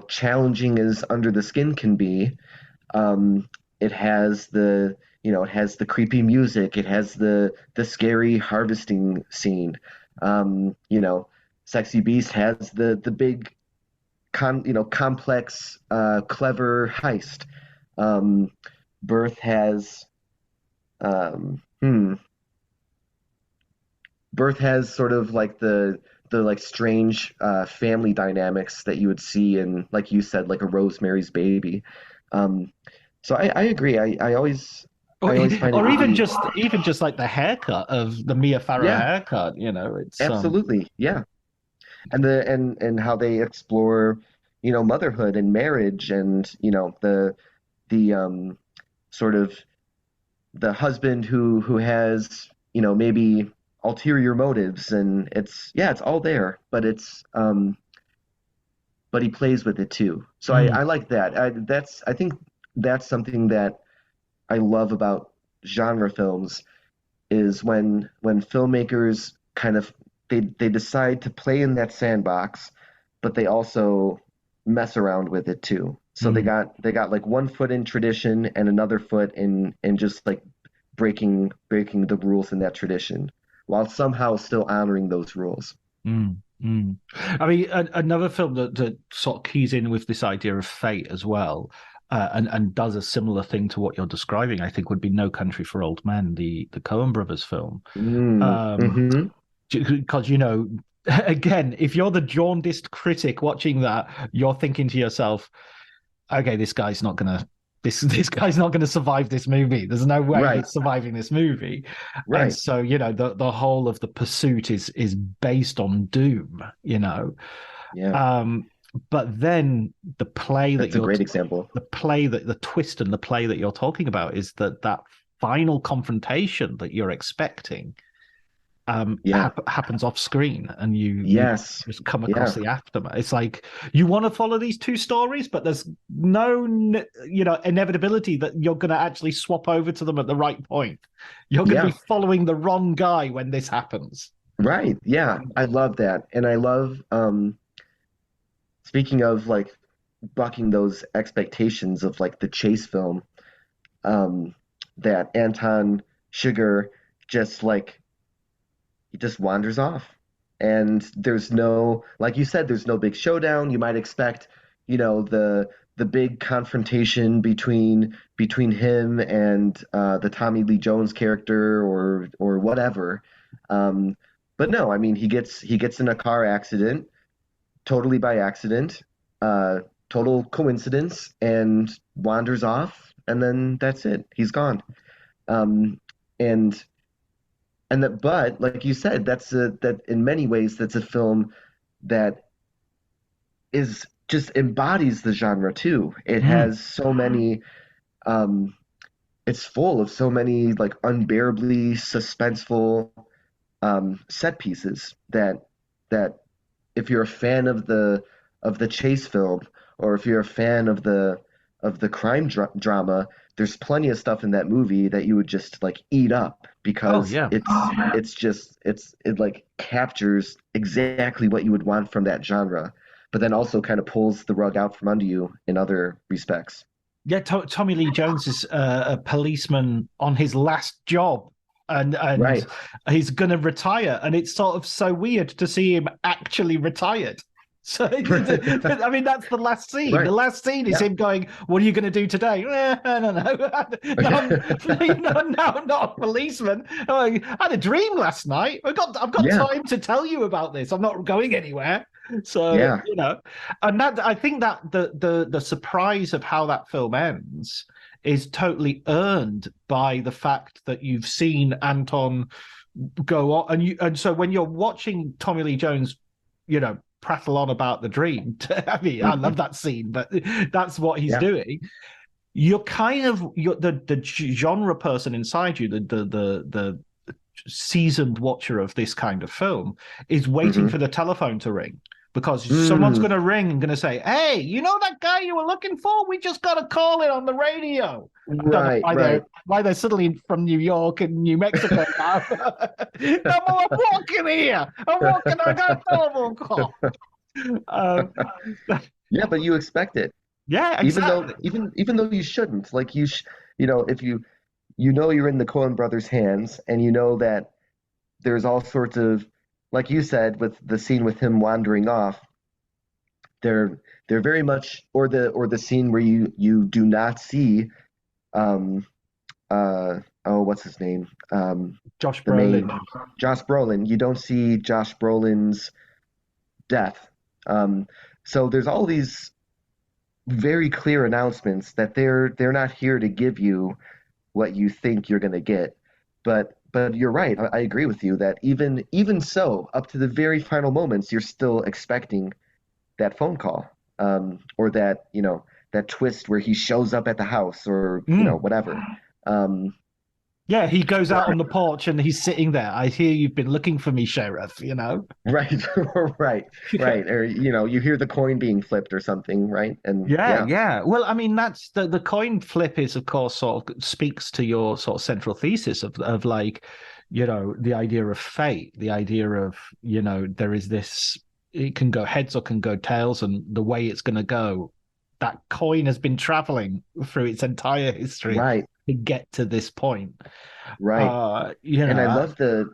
G: challenging as Under the Skin can be, it has the creepy music, it has the scary harvesting scene. Sexy Beast has the big complex clever heist. Birth has um, hmm, Birth has sort of like the like strange family dynamics that you would see in, like you said, like a Rosemary's Baby. Um, so I agree. I always find it
H: Or
G: to
H: even
G: be
H: just like the haircut of the Mia Farrow
G: yeah,
H: haircut, it's
G: absolutely, yeah, and how they explore motherhood and marriage, and the sort of the husband who has maybe ulterior motives, and it's all there, but he plays with it too. So I like that. I think that's something that I love about genre films, is when filmmakers kind of they decide to play in that sandbox, but they also mess around with it too. So they got like one foot in tradition and another foot in just like breaking the rules in that tradition, while somehow still honoring those rules.
H: Mm, mm. I mean, another film that sort of keys in with this idea of fate as well, and does a similar thing to what you're describing, I think, would be No Country for Old Men, the Coen brothers film.
G: Mm-hmm.
H: Because, again, if you're the jaundiced critic watching that, you're thinking to yourself, okay, this guy's not gonna survive this movie. There's no way
G: Right.
H: he's surviving this movie.
G: Right.
H: And so, the whole of the pursuit is based on doom,
G: Yeah.
H: But then the play
G: That's a great example.
H: the twist and the play that you're talking about is that final confrontation that you're expecting happens off screen, and you just come across the aftermath. It's like you want to follow these two stories, but there's no inevitability that you're going to actually swap over to them at the right point. You're going to be following the wrong guy when this happens.
G: Right. Yeah. I love that. And I love speaking of like bucking those expectations of like the chase film, that Anton Chigurh just like he just wanders off, and there's no, like you said, there's no big showdown. You might expect the big confrontation between him and the Tommy Lee Jones character, or whatever, but no, I mean, he gets in a car accident totally by accident, total coincidence, and wanders off, and then that's it, he's gone. And that, but like you said, that in many ways that's a film that is just embodies the genre too. It has so many, it's full of so many like unbearably suspenseful set pieces that if you're a fan of the chase film, or if you're a fan of the crime drama, there's plenty of stuff in that movie that you would just like eat up, because it like captures exactly what you would want from that genre, but then also kind of pulls the rug out from under you in other respects.
H: Yeah, Tommy Lee Jones is a policeman on his last job, and
G: Right.
H: he's going to retire, and it's sort of so weird to see him actually retired. So, I mean, that's the last scene.
G: Right.
H: The last scene is him going, "What are you going to do today?" I don't know. No, I'm not a policeman. I had a dream last night. I've got time to tell you about this. I'm not going anywhere. So, and that, I think that the surprise of how that film ends is totally earned by the fact that you've seen Anton go on, and so when you're watching Tommy Lee Jones, prattle on about the dream. I mean, I love that scene, but that's what he's doing. You're kind of the genre person inside you, the seasoned watcher of this kind of film is waiting for the telephone to ring. Because someone's going to ring and going to say, "Hey, you know that guy you were looking for? We just got to call it on the radio." I don't know why they're suddenly from New York and New Mexico now. No, I'm walking here. I got a telephone call.
G: Yeah, but you expect it.
H: Yeah, exactly.
G: Even though you shouldn't. Like if you're in the Coen brothers' hands, and you know that there's all sorts of, like you said, with the scene with him wandering off, they're very much, or the scene where you do not see, what's his name?
H: Josh Brolin.
G: Josh Brolin. You don't see Josh Brolin's death. So there's all these very clear announcements that they're not here to give you what you think you're going to get. But you're right. I agree with you that even so, up to the very final moments, you're still expecting that phone call, or that twist where he shows up at the house, or whatever.
H: Yeah, he goes out on the porch and he's sitting there. "I hear you've been looking for me, Sheriff,"
G: Right, right. Or, you hear the coin being flipped or something, right? And
H: yeah. Well, I mean, that's the coin flip is, of course, sort of speaks to your sort of central thesis of like, the idea of fate, the idea of, there is this, it can go heads or can go tails, and the way it's going to go, that coin has been traveling through its entire history.
G: Right.
H: To get to this point,
G: right? And I love the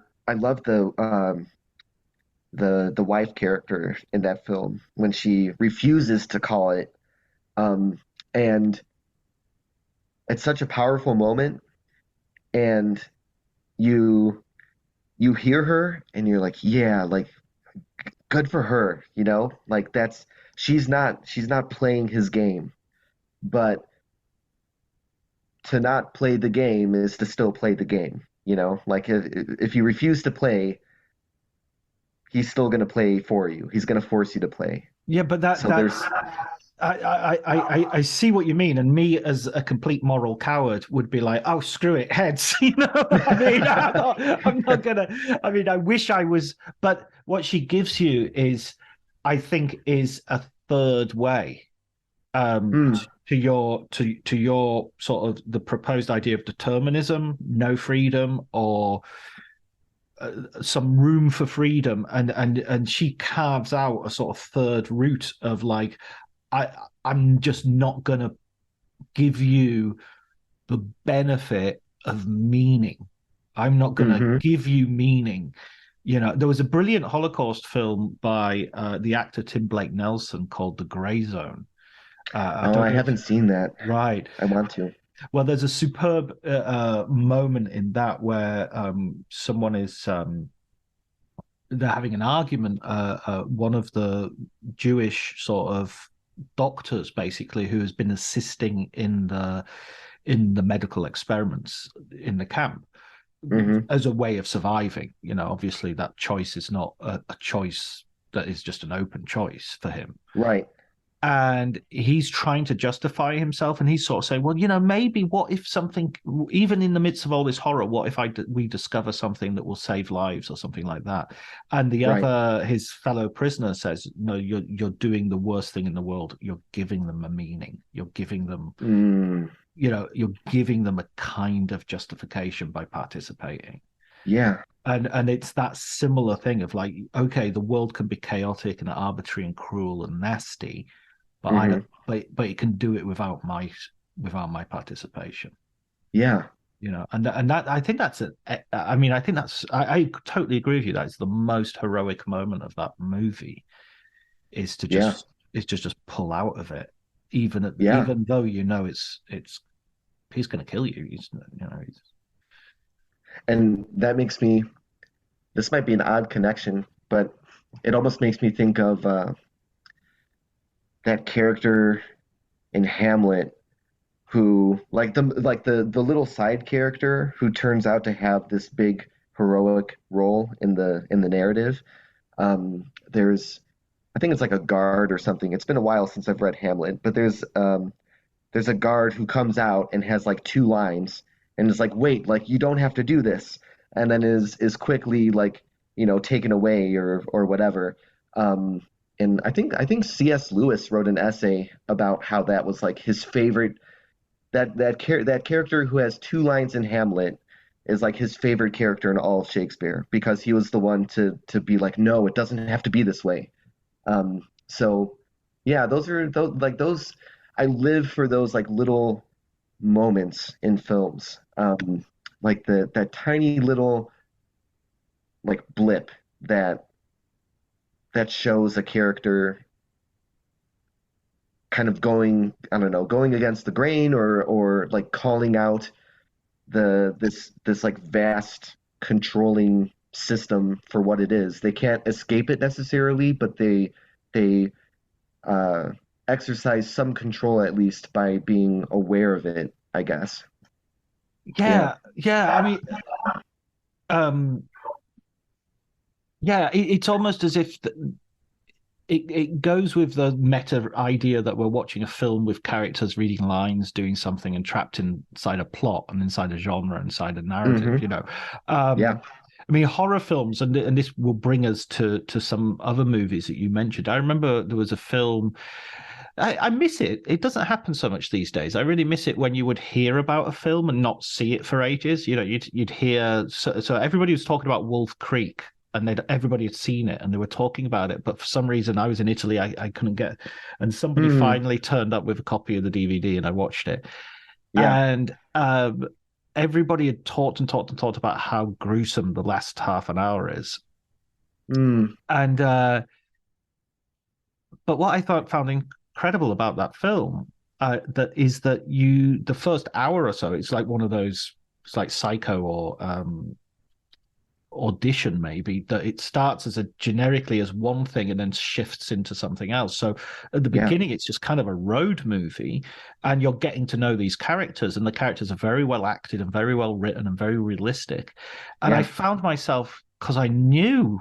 G: wife character in that film when she refuses to call it, and it's such a powerful moment, and you hear her and you're like, yeah, like, good for her, like she's not playing his game, but to not play the game is to still play the game, like if you refuse to play, he's still going to play for you. He's going to force you to play.
H: Yeah, but I see what you mean. And me as a complete moral coward would be like, "Oh, screw it, heads." I mean, I'm not going to, I mean, I wish I was, but what she gives you is, I think, is a third way. To your sort of the proposed idea of determinism, no freedom, or some room for freedom, and she carves out a sort of third route of like, I'm just not gonna give you the benefit of meaning. I'm not gonna give you meaning. There was a brilliant Holocaust film by the actor Tim Blake Nelson called The Grey Zone.
G: I haven't seen that.
H: Right.
G: I want to.
H: Well, there's a superb moment in that where someone is they're having an argument. One of the Jewish sort of doctors, basically, who has been assisting in the medical experiments in the camp as a way of surviving. Obviously that choice is not a choice that is just an open choice for him.
G: Right.
H: And he's trying to justify himself, and he's sort of saying, well, maybe what if something, even in the midst of all this horror, what if we discover something that will save lives or something like that? And the other, his fellow prisoner, says, no, you're doing the worst thing in the world. You're giving them a meaning. You're giving them, you're giving them a kind of justification by participating.
G: Yeah.
H: And it's that similar thing of like, okay, the world can be chaotic and arbitrary and cruel and nasty, but I don't. But it can do it without my participation.
G: Yeah.
H: And that I think that's I totally agree with you. That's the most heroic moment of that movie, is to just pull out of it, even though it's he's going to kill you.
G: And that makes me. This might be an odd connection, but it almost makes me think of that character in Hamlet, who like the little side character who turns out to have this big heroic role in the narrative. There's, I think it's like a guard or something. It's been a while since I've read Hamlet, but there's a guard who comes out and has like two lines and is like, wait, like, you don't have to do this. and then is quickly like, taken away or whatever. And I think C.S. Lewis wrote an essay about how that was like his favorite, that character who has two lines in Hamlet is like his favorite character in all of Shakespeare, because he was the one to be like, no, it doesn't have to be this way. So yeah, those I live for those like little moments in films, like that tiny little like blip that shows a character kind of going, I don't know, going against the grain, or like calling out this like vast controlling system for what it is. They can't escape it necessarily, but they exercise some control, at least by being aware of it, I guess.
H: Yeah, yeah. I mean, yeah, it's almost as if it goes with the meta idea that we're watching a film with characters reading lines, doing something, and trapped inside a plot and inside a genre, inside a narrative.
G: Yeah.
H: I mean, horror films, and this will bring us to some other movies that you mentioned. I remember there was a film. I miss it. It doesn't happen so much these days. I really miss it when you would hear about a film and not see it for ages. You'd hear, so everybody was talking about Wolf Creek, and everybody had seen it and they were talking about it. But for some reason, I was in Italy, I couldn't get, and somebody finally turned up with a copy of the DVD, and I watched it.
G: Yeah.
H: And everybody had talked about how gruesome the last half an hour is. And but what I found incredible about that film, that the first hour or so, it's like one of those, it's like Psycho or Audition, maybe, that it starts as generically as one thing and then shifts into something else. So at the beginning, it's just kind of a road movie, and you're getting to know these characters, and the characters are very well acted and very well written and very realistic. And I found myself, because I knew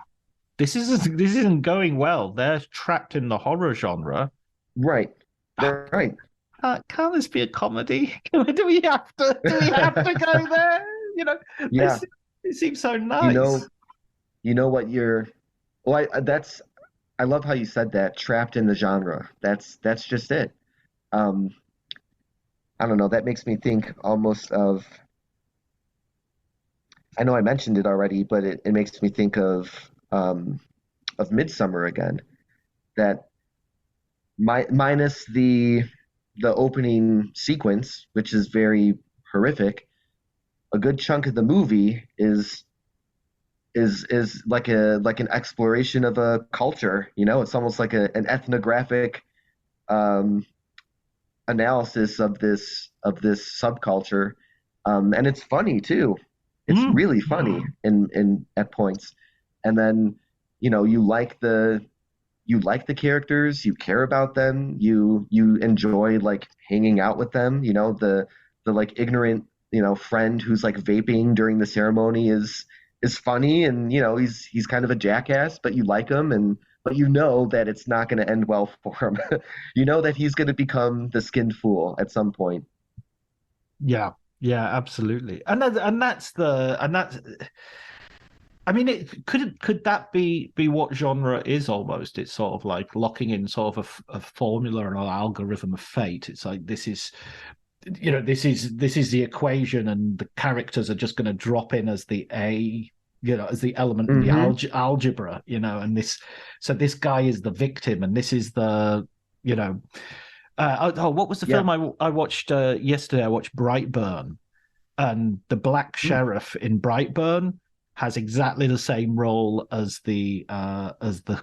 H: this isn't going well. They're trapped in the horror genre.
G: Right. Right.
H: Can't this be a comedy? Do we have to go there?
G: Yeah.
H: It seems so nice.
G: What you're. Well, I love how you said that. Trapped in the genre. That's just it. I don't know. That makes me think almost of. I know I mentioned it already, but it makes me think of Midsummer again. That minus the opening sequence, which is very horrific, a good chunk of the movie is like an exploration of a culture. It's almost like an ethnographic analysis of this subculture, and it's funny too. It's really funny in at points, and then you like the characters, you care about them, you enjoy like hanging out with them. The like ignorant friend who's like vaping during the ceremony is funny, and he's kind of a jackass, but you like him, but that it's not going to end well for him. That he's going to become the skinned fool at some point.
H: Yeah, absolutely. And that's I mean, could that be what genre is almost? It's sort of like locking in sort of a formula and an algorithm of fate. It's like this is the equation, and the characters are just going to drop in as the as the element in the algebra, and this guy is the victim, and this is the, what was the film I watched yesterday? I watched Brightburn, and the black sheriff in Brightburn has exactly the same role as the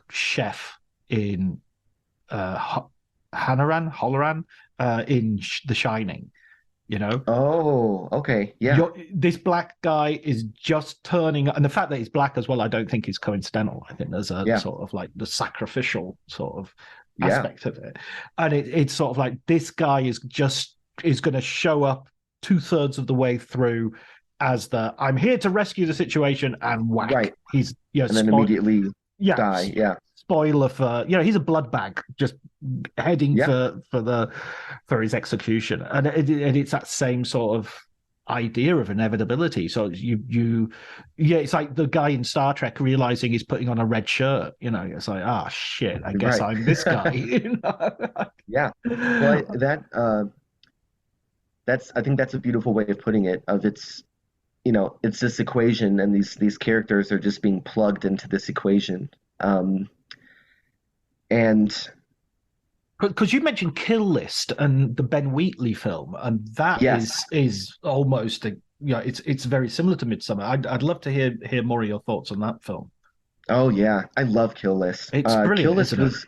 H: chef in Halloran in The Shining.
G: Oh, okay, yeah.
H: This black guy is just turning, and the fact that he's black as well, I don't think is coincidental. I think there's a sort of like the sacrificial sort of aspect of it, and it's sort of like this guy is going to show up 2/3 of the way through as I'm here to rescue the situation, and whack,
G: right.
H: He's
G: and then immediately die. Yeah.
H: Spoiler for he's a blood bag just heading for his execution, and it's that same sort of idea of inevitability. So yeah, it's like the guy in Star Trek realizing he's putting on a red shirt. It's like, ah, shit, I guess I'm this guy.
G: Yeah. Well, I think that's a beautiful way of putting it. It's this equation, and these characters are just being plugged into this equation. And
H: because you mentioned Kill List and the Ben Wheatley film, and that is almost it's very similar to Midsummer. I'd love to hear more of your thoughts on that film.
G: Oh yeah, I love Kill List.
H: It's brilliant.
G: Kill List
H: isn't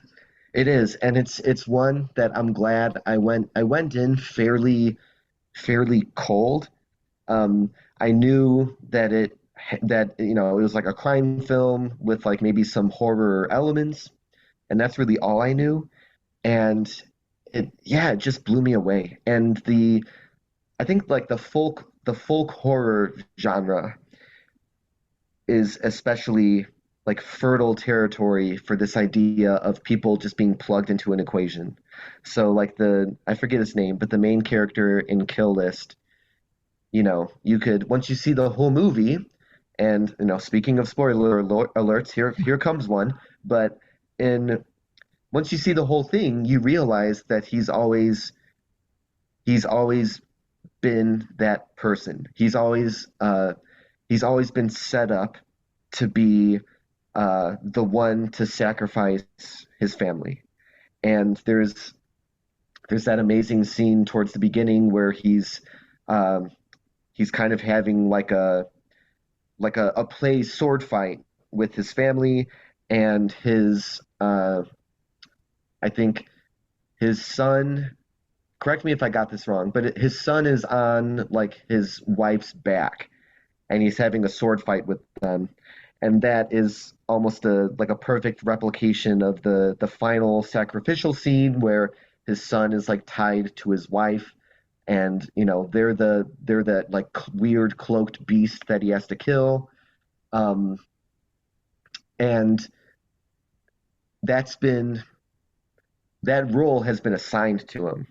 G: it is, and it's one that I'm glad I went in fairly cold. I knew that it was like a crime film with like maybe some horror elements, and that's really all I knew. And it just blew me away. And I think like the folk horror genre is especially like fertile territory for this idea of people just being plugged into an equation. So like I forget his name, but the main character in Kill List, you could, once you see the whole movie, and speaking of spoiler alerts, here comes one, but once you see the whole thing, you realize that he's always been that person. He's always been set up to be the one to sacrifice his family. And there's that amazing scene towards the beginning where he's kind of having like a play sword fight with his family, and his I think his son, correct me if I got this wrong, but his son is on like his wife's back, and he's having a sword fight with them. And that is almost a perfect replication of the final sacrificial scene where his son is like tied to his wife, and they're that like weird cloaked beast that he has to kill. And that role has been assigned to him.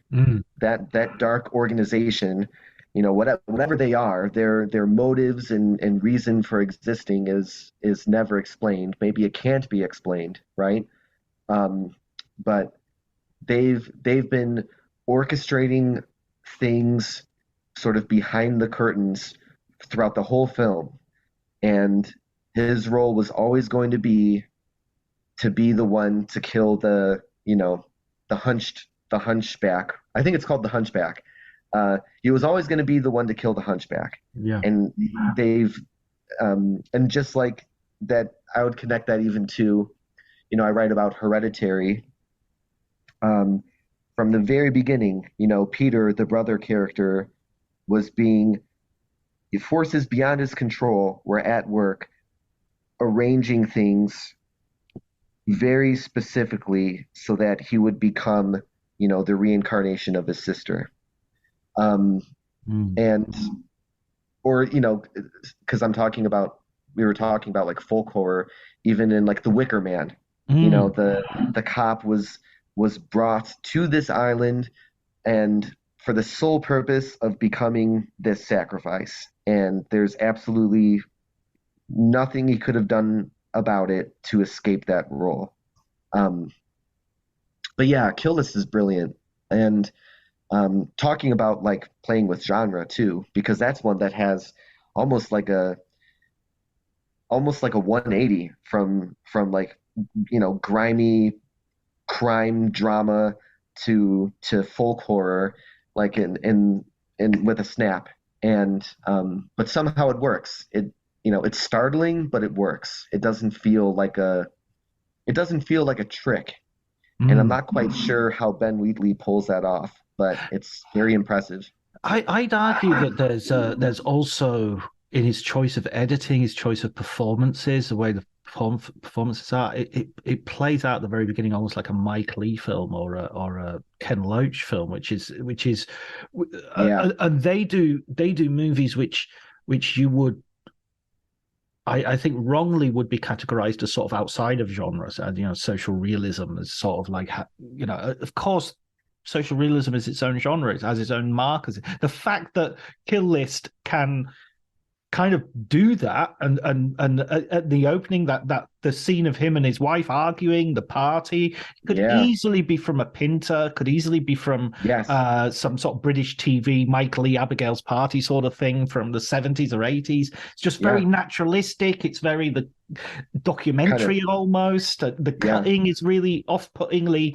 G: That dark organization, whatever they are, their motives and reason for existing is never explained. Maybe it can't be explained, right? But they've been orchestrating things sort of behind the curtains throughout the whole film, and his role was always going to be the one to kill the hunchback. I think it's called the hunchback. He was always going to be the one to kill the hunchback.
H: Yeah.
G: And they've and just like that, I would connect that even to, I write about Hereditary. From the very beginning, Peter, the brother character, was forces beyond his control were at work arranging things very specifically so that he would become, the reincarnation of his sister. And, or, because we were talking about like folk horror, even in like The Wicker Man, the cop was brought to this island and for the sole purpose of becoming this sacrifice. And there's absolutely nothing he could have done about it to escape that role. But yeah, Kill List is brilliant. And talking about like playing with genre too, because that's one that has almost like a 180 from like, grimy crime drama to folk horror, like in with a snap. And but somehow it works. It's startling, but it works. It doesn't feel like a trick. And I'm not quite sure how Ben Wheatley pulls that off, but it's very impressive.
H: I'd argue that there's also, in his choice of editing, his choice of performances, the way the performances are, it plays out at the very beginning almost like a Mike Leigh film or a Ken Loach film, which is and they do movies which you would, I think, wrongly would be categorized as sort of outside of genres, and social realism is sort of like, of course social realism is its own genre. It has its own markers. The fact that Kill List can kind of do that, and at the opening, that the scene of him and his wife arguing, the party could easily be from a Pinter, could easily be from some sort of British TV Michael Lee Abigail's Party sort of thing from the 70s or 80s. It's just very naturalistic. It's very the documentary almost. The cutting is really off-puttingly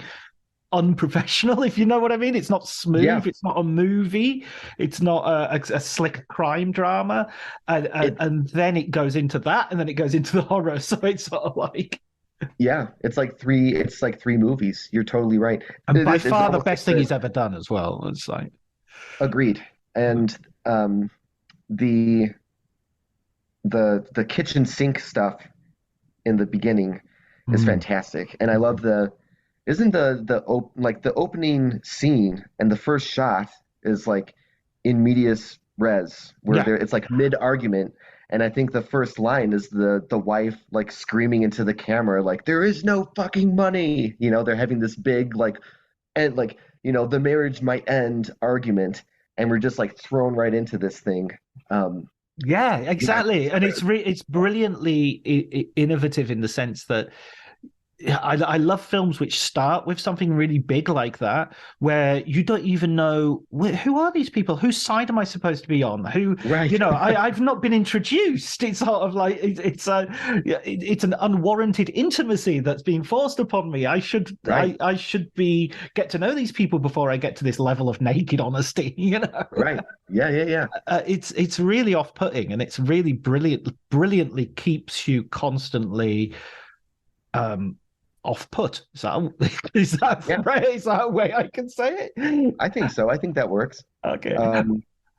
H: unprofessional, if you know what I mean. It's not smooth. It's not a movie. It's not a slick crime drama, and then it goes into that, and then it goes into the horror. So it's sort of like
G: it's like three movies. You're totally right,
H: and by far the best thing he's ever done as well. It's like
G: agreed. And the kitchen sink stuff in the beginning is fantastic, and I love the opening scene and the first shot is like in medias res, where it's like mid argument, and I think the first line is the wife like screaming into the camera like, there is no fucking money, they're having this big the marriage might end argument, and we're just like thrown right into this thing.
H: Exactly. And it's brilliantly innovative in the sense that I love films which start with something really big like that, where you don't even know who are these people, whose side am I supposed to be on, I've not been introduced. It's sort of like it's an unwarranted intimacy that's being forced upon me. I should get to know these people before I get to this level of naked honesty. It's really off-putting, and it's really brilliantly keeps you constantly off-put. Is that right? Is that a way I can say it?
G: I think so. I think that works.
H: Okay.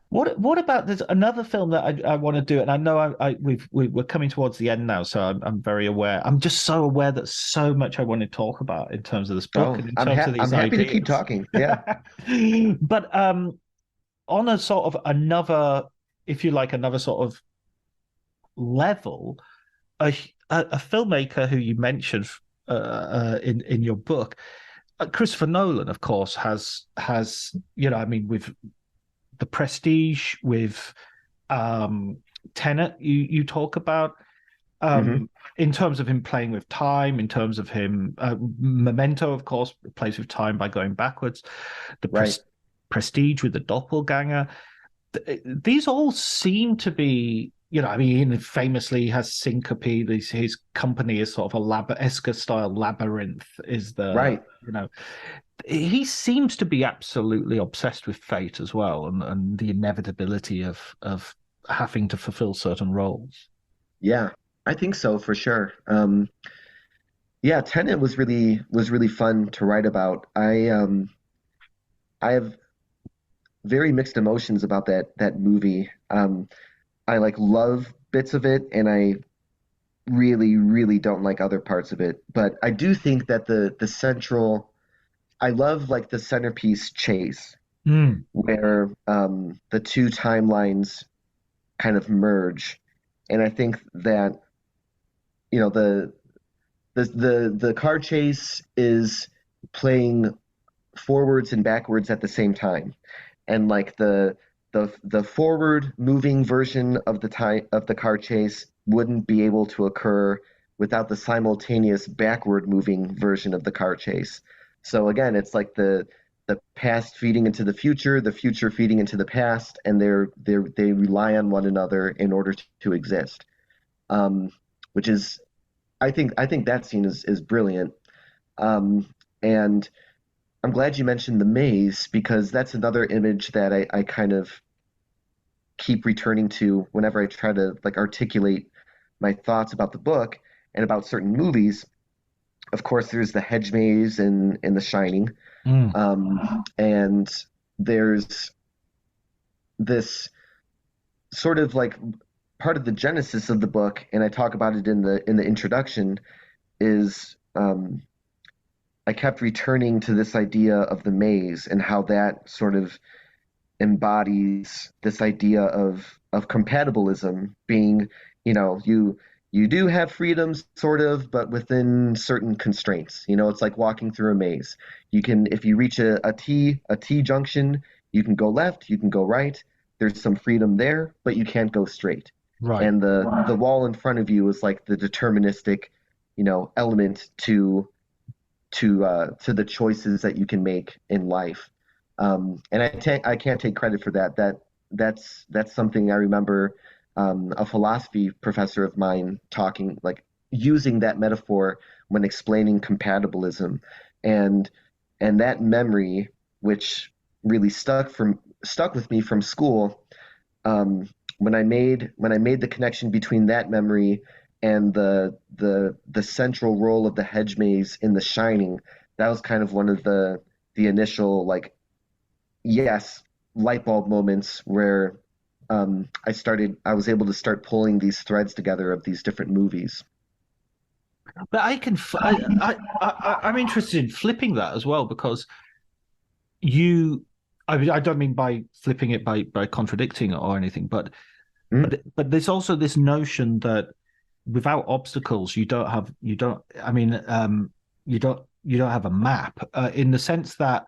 H: What about there's another film that I want to do, and I know we're coming towards the end now, so I'm very aware. I'm just so aware that so much I want to talk about in terms of this book and in terms of these
G: I'm happy
H: ideas.
G: to keep talking. Yeah.
H: But on a sort of another, if you like, another sort of level, a filmmaker who you mentioned in your book, Christopher Nolan, of course, has with The Prestige, with Tenet, you talk about in terms of him playing with time, in terms of him Memento, of course, plays with time by going backwards. The Prestige with the doppelganger. These all seem to be, he famously has Syncope. His company is sort of a Esker style labyrinth. Is the he seems to be absolutely obsessed with fate as well, and the inevitability of having to fulfill certain roles.
G: Yeah, I think so for sure. Tenet was really fun to write about. I have very mixed emotions about that movie. I love bits of it, and I really, really don't like other parts of it. But I do think that the central, I love the centerpiece chase, where the two timelines kind of merge, and I think that the car chase is playing forwards and backwards at the same time, and the forward moving version of the car chase wouldn't be able to occur without the simultaneous backward moving version of the car chase. So again, it's like the past feeding into the future feeding into the past, and they rely on one another in order to exist. Which is, I think that scene is brilliant. And I'm glad you mentioned the maze, because that's another image that I kind of keep returning to whenever I try to articulate my thoughts about the book and about certain movies. Of course, there's the hedge maze in The Shining, and there's this sort of part of the genesis of the book, and I talk about it in the introduction, is I kept returning to this idea of the maze and how that sort of embodies this idea of compatibilism, being, you you do have freedoms, sort of, but within certain constraints. It's like walking through a maze. You can, if you reach a T junction, you can go left, you can go right. There's some freedom there, but you can't go straight.
H: Right.
G: And the wall in front of you is like the deterministic, element to the choices that you can make in life. And I can't take credit for that. That's something I remember a philosophy professor of mine talking, like using that metaphor when explaining compatibilism, and that memory, which really stuck with me from school, when I made the connection between that memory and the central role of the hedge maze in The Shining. That was kind of one of the initial, like, yes, light bulb moments where I was able to start pulling these threads together of these different movies.
H: But I'm interested in flipping that as well, because I don't mean by flipping it by contradicting it or anything, but there's also this notion that without obstacles you don't have a map, in the sense that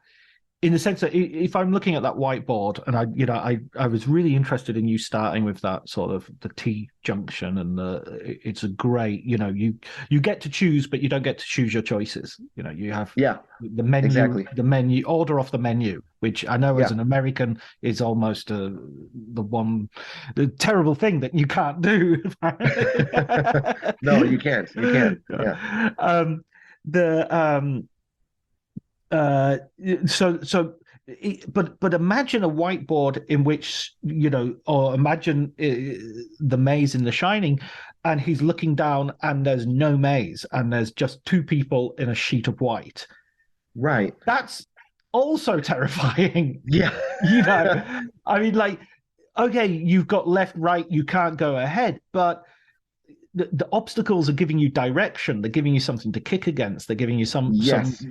H: if I'm looking at that whiteboard, and I was really interested in you starting with that sort of the T junction, and it's a great, you get to choose, but you don't get to choose your choices. You have the menu,
G: exactly.
H: the menu order off the menu, which I know as an American is almost the terrible thing that you can't do.
G: No, you can't. Yeah.
H: But imagine a whiteboard in which, or imagine the maze in The Shining, and he's looking down and there's no maze and there's just two people in a sheet of white.
G: Right.
H: That's also terrifying.
G: Yeah.
H: I mean, like, okay, you've got left, right, you can't go ahead, but the obstacles are giving you direction. They're giving you something to kick against. They're giving you some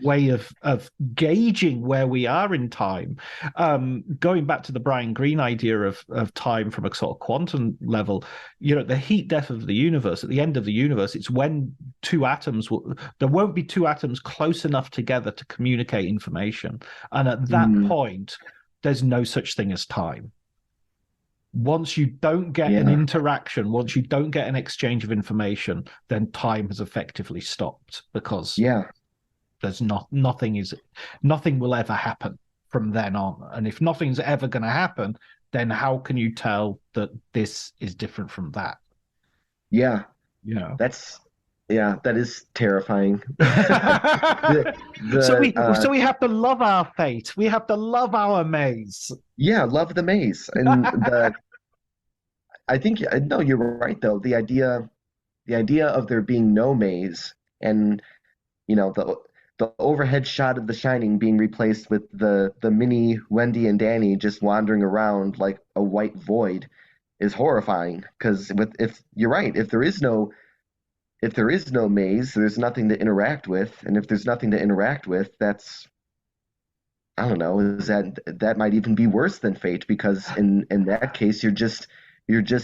H: way of gauging where we are in time. Going back to the Brian Greene idea of time from a sort of quantum level, the heat death of the universe, at the end of the universe, it's when there won't be two atoms close enough together to communicate information. And at that point, there's no such thing as time. Once you don't get an interaction, once you don't get an exchange of information, then time has effectively stopped, because there's nothing will ever happen from then on. And if nothing's ever going to happen, then how can you tell that this is different from that?
G: Yeah. That is terrifying.
H: So we have to love our fate. We have to love our maze.
G: Yeah, love the maze. And I think, no, you're right though. The idea of there being no maze, and the overhead shot of The Shining being replaced with the mini Wendy and Danny just wandering around like a white void is horrifying. Because if you're right, if there is no maze, there's nothing to interact with, and if there's nothing to interact with, that's, I don't know, is that might even be worse than fate, because in that case you're just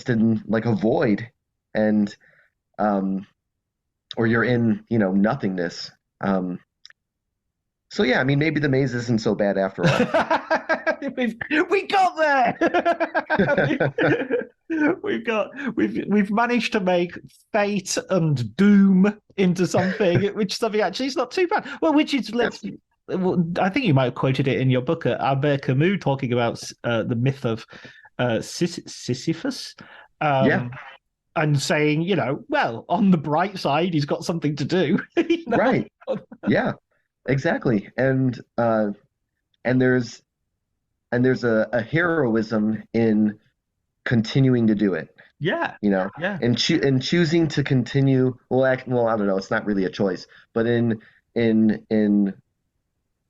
G: in like a void, and or you're in nothingness. So yeah, I mean, maybe the maze isn't so bad after all.
H: We got there. We've managed to make fate and doom into something actually is not too bad. Well, I think you might have quoted it in your book, Albert Camus, talking about the myth of Sisyphus. And saying, well, on the bright side, he's got something to do.
G: Right. Yeah, exactly. And there's a heroism in continuing to do it.
H: Yeah.
G: And choosing to continue. Well, I don't know. It's not really a choice, but in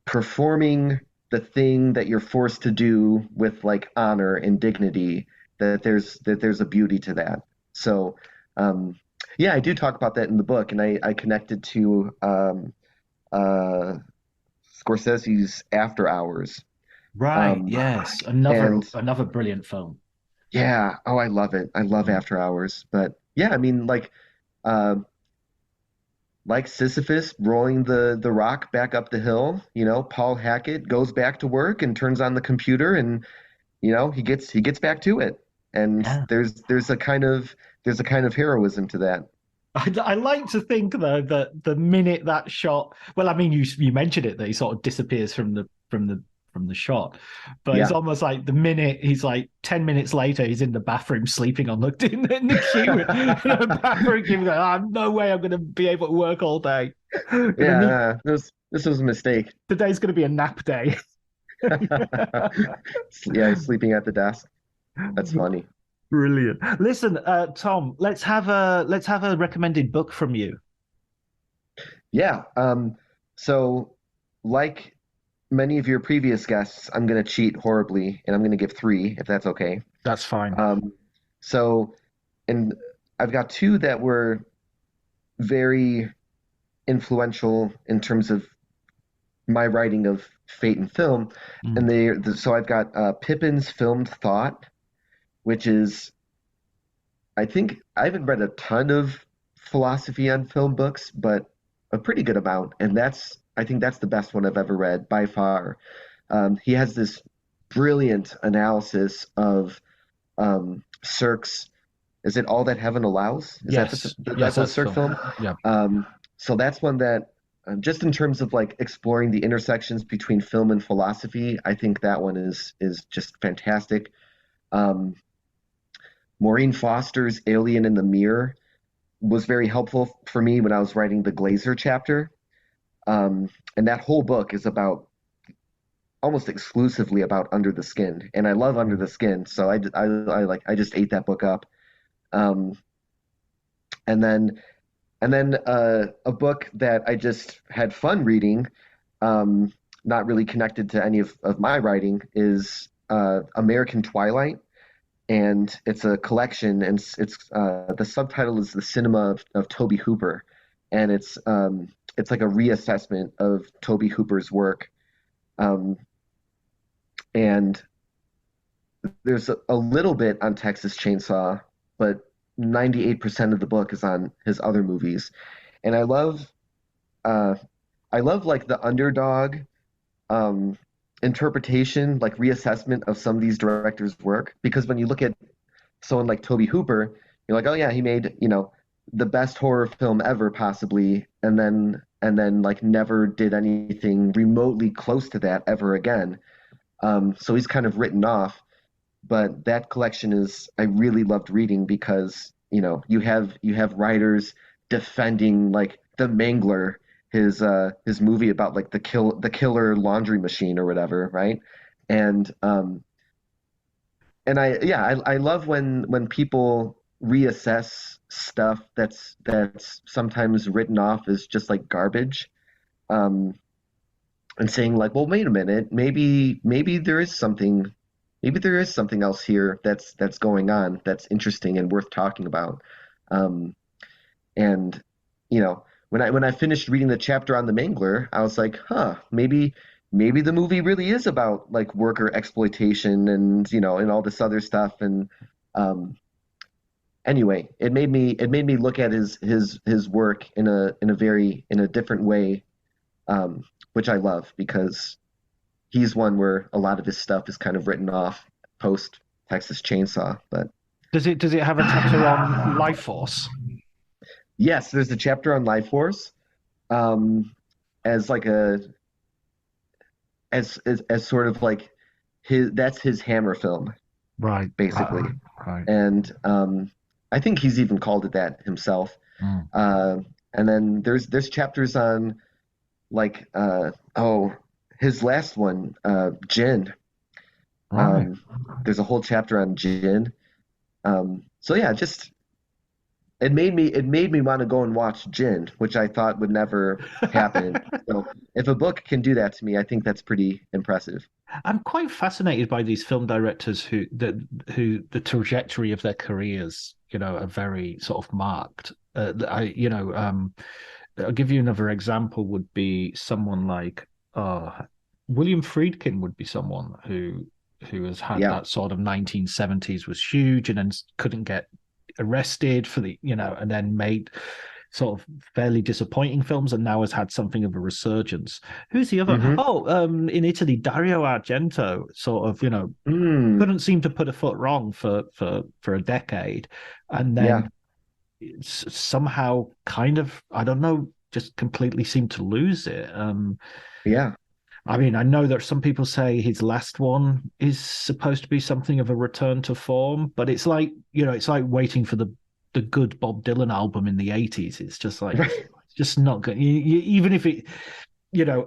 G: performing the thing that you're forced to do with like honor and dignity, that there's a beauty to that. So, I do talk about that in the book, and I connected to Scorsese's After Hours.
H: Right. Yes. Another brilliant film.
G: Yeah. Oh, I love it. I love After Hours. But yeah, I mean, like, uh, like Sisyphus rolling the rock back up the hill, Paul Hackett goes back to work and turns on the computer, and he gets back to it. And
H: Yeah.
G: there's a kind of heroism to that.
H: I like to think though that the minute that shot, well, I mean, you mentioned it that he sort of disappears from the shot, but it's
G: Yeah.
H: almost like the minute he's like 10 minutes later, he's in the bathroom sleeping on the in the queue in a bathroom queue. Like, oh, no way, I'm going to be able to work all day. And then
G: Yeah, this was a mistake.
H: today's going to be a nap day.
G: Yeah, he's sleeping at the desk. That's funny.
H: Brilliant. Listen, Tom, let's have a recommended book from you.
G: Yeah. So like many of your previous guests, I'm going to cheat horribly, and I'm going to give three, if that's okay.
H: That's fine.
G: So, and I've got two that were very influential in terms of my writing of fate and film, and so I've got Pippin's Filmed Thought, which is, I think I haven't read a ton of philosophy on film books, but a pretty good amount, and I think that's the best one I've ever read by far. He has this brilliant analysis of Cirque's. Is it All That Heaven Allows? Is
H: Yes.
G: that
H: Yes,
G: the
H: that's
G: Cirque film?
H: Yeah.
G: So that's one that, just in terms of like exploring the intersections between film and philosophy, I think that one is just fantastic. Maureen Foster's Alien in the Mirror was very helpful for me when I was writing the Glazer chapter. And that whole book is about almost exclusively about Under the Skin, and I love Under the Skin, so I just ate that book up. And then a book that I just had fun reading, not really connected to any of my writing, is American Twilight, and it's a collection, and it's the subtitle is The Cinema of Tobe Hooper, and it's like a reassessment of Tobe Hooper's work, and there's a little bit on Texas Chainsaw, but 98% of the book is on his other movies, and I love like the underdog interpretation, like reassessment of some of these directors' work, because when you look at someone like Tobe Hooper, you're like, oh yeah, he made the best horror film ever possibly, and then like never did anything remotely close to that ever again. So he's kind of written off. But that collection I really loved reading because, you have writers defending like The Mangler, his movie about like the killer laundry machine or whatever, right? And I love when people reassess stuff that's sometimes written off as just like garbage, and saying like, well, wait a minute, maybe there is something. Maybe there is something else here that's going on that's interesting and worth talking about. And when I finished reading the chapter on The Mangler, I was like, maybe the movie really is about like worker exploitation and and all this other stuff. And anyway, it made me look at his work in a different way, which I love because he's one where a lot of his stuff is kind of written off post Texas Chainsaw. But
H: does it have a chapter on life force?
G: Yes, there's a chapter on life force, as like as sort of like that's his Hammer film,
H: right?
G: Basically,
H: right.
G: And I think he's even called it that himself. And then there's chapters on like his last one, Jinn. There's a whole chapter on Jinn. So yeah, just it made me want to go and watch Jinn, which I thought would never happen. So if a book can do that to me, I think that's pretty impressive.
H: I'm quite fascinated by these film directors who the trajectory of their careers, are very sort of marked. I'll give you another example. Would be someone like William Friedkin would be someone who has had that sort of 1970s was huge and then couldn't get arrested for and then made sort of fairly disappointing films, and now has had something of a resurgence. Who's the other?
G: Mm-hmm.
H: In Italy, Dario Argento sort of, couldn't seem to put a foot wrong for a decade, and then somehow kind of, I don't know, just completely seemed to lose it.
G: Yeah.
H: I mean, I know that some people say his last one is supposed to be something of a return to form, but it's like, it's like waiting for the good Bob Dylan album in the 80s. It's just like, it's just not good. Even if it,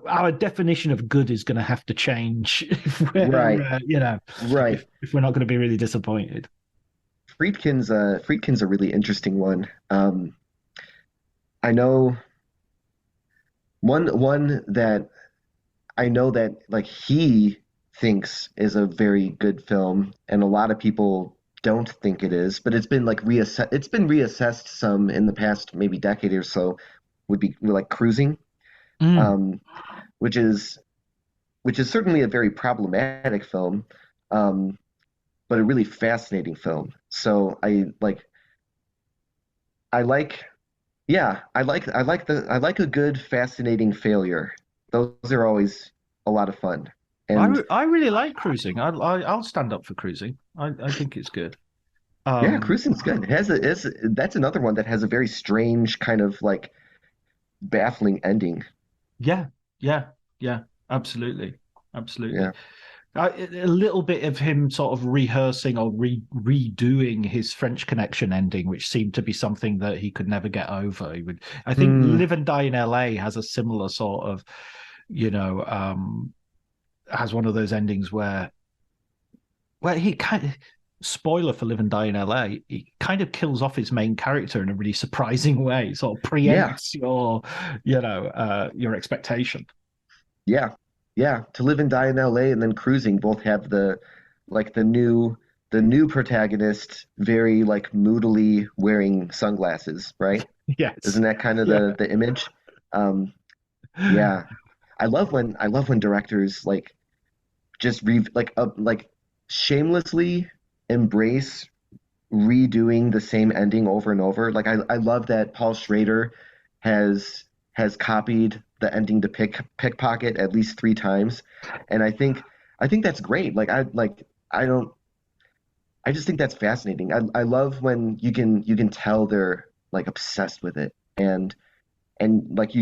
H: our definition of good is going to have to change if we're,
G: right.
H: if we're not going to be really disappointed.
G: Friedkin's a really interesting one. I know one that I know that like he thinks is a very good film, and a lot of people don't think it is, but it's been like reassessed some in the past maybe decade or so. Would be like Cruising, which is certainly a very problematic film, but a really fascinating film. So I like a good fascinating failure. Those are always a lot of fun. And
H: I really like Cruising. I'll stand up for Cruising. I think it's good.
G: Yeah, Cruising's good. That's another one that has a very strange kind of like baffling ending.
H: Yeah, absolutely.
G: Yeah.
H: A little bit of him sort of rehearsing or redoing his French Connection ending, which seemed to be something that he could never get over. I think Live and Die in LA has a similar sort of, has one of those endings where he kind of, spoiler for Live and Die in LA, he kind of kills off his main character in a really surprising way, sort of preempts your expectation.
G: Yeah. To Live and Die in LA and then Cruising both have the new protagonist very like moodily wearing sunglasses, right?
H: Yes.
G: Isn't that kind of the image? Yeah. I love when directors like just shamelessly embrace redoing the same ending over and over. Like I love that Paul Schrader has copied the ending to Pickpocket at least 3 times, and I think that's great. I just think that's fascinating. I love when you can tell they're like obsessed with it, and like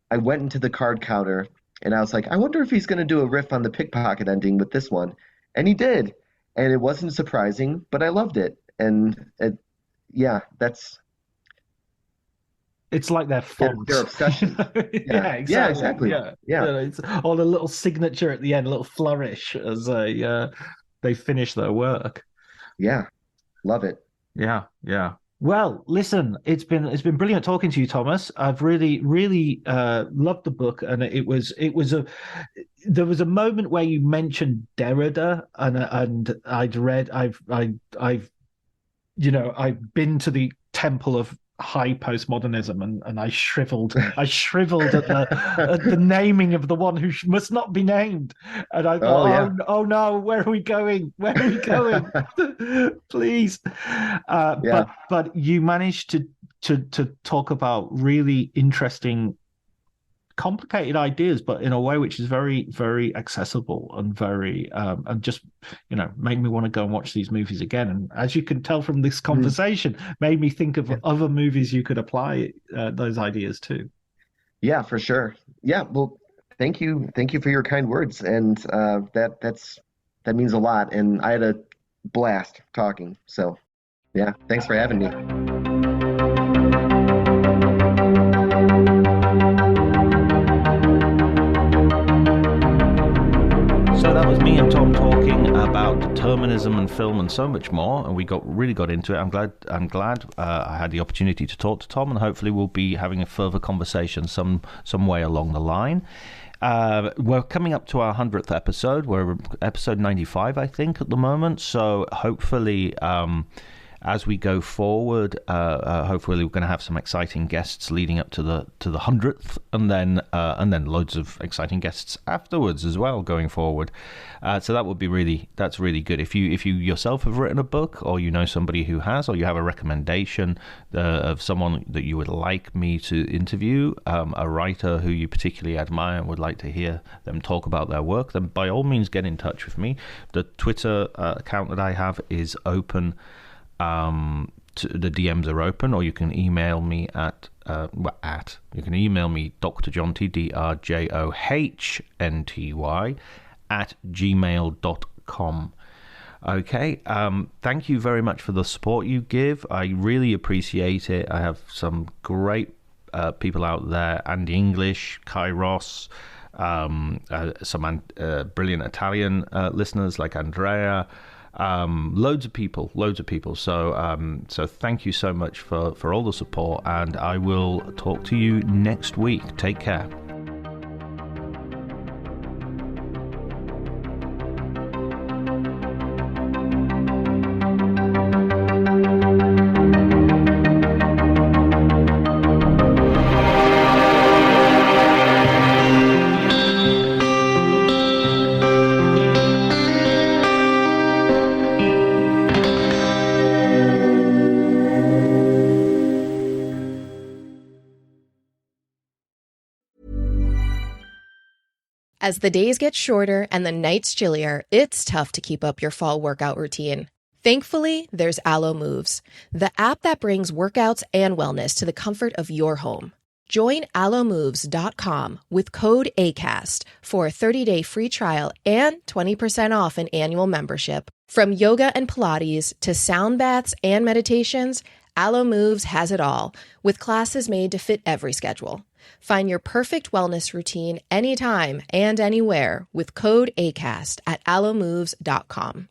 G: I went into the card counter and I was like, I wonder if he's going to do a riff on the Pickpocket ending with this one, and he did, and it wasn't surprising, but I loved it, and
H: it's like their font.
G: Their obsession.
H: Yeah, exactly.
G: Yeah.
H: It's all the little signature at the end, a little flourish as they finish their work.
G: Yeah, love it.
H: Yeah. Well, listen, it's been brilliant talking to you, Thomas. I've really, really loved the book, and there was a moment where you mentioned Derrida, and I've been to the temple of high postmodernism, and I shriveled at the naming of the one who must not be named, and I thought, oh no, where are we going, please. But you managed to talk about really interesting, complicated ideas, but in a way which is very, very accessible and very and just made me want to go and watch these movies again. And as you can tell from this conversation, made me think of other movies you could apply those ideas to. Yeah, for sure. Yeah, well, thank you for your kind words, and that means a lot. And I had a blast talking. So yeah, thanks for having me.
F: So that was me and Tom talking about determinism and film and so much more, and we really got into it. I'm glad I had the opportunity to talk to Tom, and hopefully we'll be having a further conversation some way along the line. We're coming up to our 100th episode. We're episode 95, I think, at the moment. So hopefully as we go forward, hopefully we're going to have some exciting guests leading up to the 100th, and then loads of exciting guests afterwards as well going forward. So that would be that's really good. If you yourself have written a book, or you know somebody who has, or you have a recommendation of someone that you would like me to interview, a writer who you particularly admire and would like to hear them talk about their work, then by all means get in touch with me. The Twitter account that I have is open. The DMs are open, or you can email me at you can email me drjohnty, drjohnty @gmail.com. Okay, thank you very much for the support you give. I really appreciate it. I have some great people out there: Andy English, Kai Ross, some brilliant Italian listeners like Andrea. Loads of people. So thank you so much for all the support, and I will talk to you next week. Take care.
K: As the days get shorter and the nights chillier, it's tough to keep up your fall workout routine. Thankfully, there's Alo Moves, the app that brings workouts and wellness to the comfort of your home. Join alomoves.com with code ACAST for a 30-day free trial and 20% off an annual membership. From yoga and Pilates to sound baths and meditations, Alo Moves has it all, with classes made to fit every schedule. Find your perfect wellness routine anytime and anywhere with code ACAST at alomoves.com.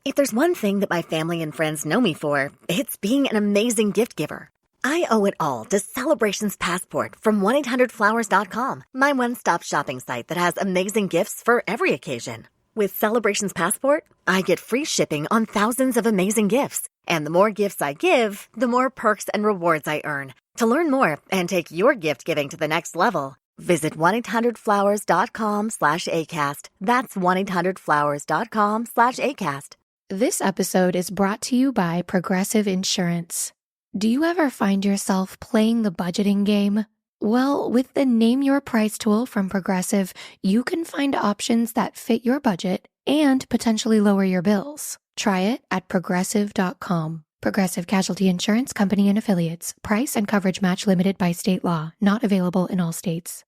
L: If there's one thing that my family and friends know me for, it's being an amazing gift giver. I owe it all to Celebrations Passport from 1-800-Flowers.com, my one-stop shopping site that has amazing gifts for every occasion. With Celebrations Passport, I get free shipping on thousands of amazing gifts. And the more gifts I give, the more perks and rewards I earn. To learn more and take your gift giving to the next level, visit 1-800-Flowers.com/ACAST. That's 1-800-Flowers.com/ACAST.
B: This episode is brought to you by Progressive Insurance. Do you ever find yourself playing the budgeting game? Well, with the Name Your Price tool from Progressive, you can find options that fit your budget and potentially lower your bills. Try it at progressive.com. Progressive Casualty Insurance Company and Affiliates. Price and coverage match limited by state law. Not available in all states.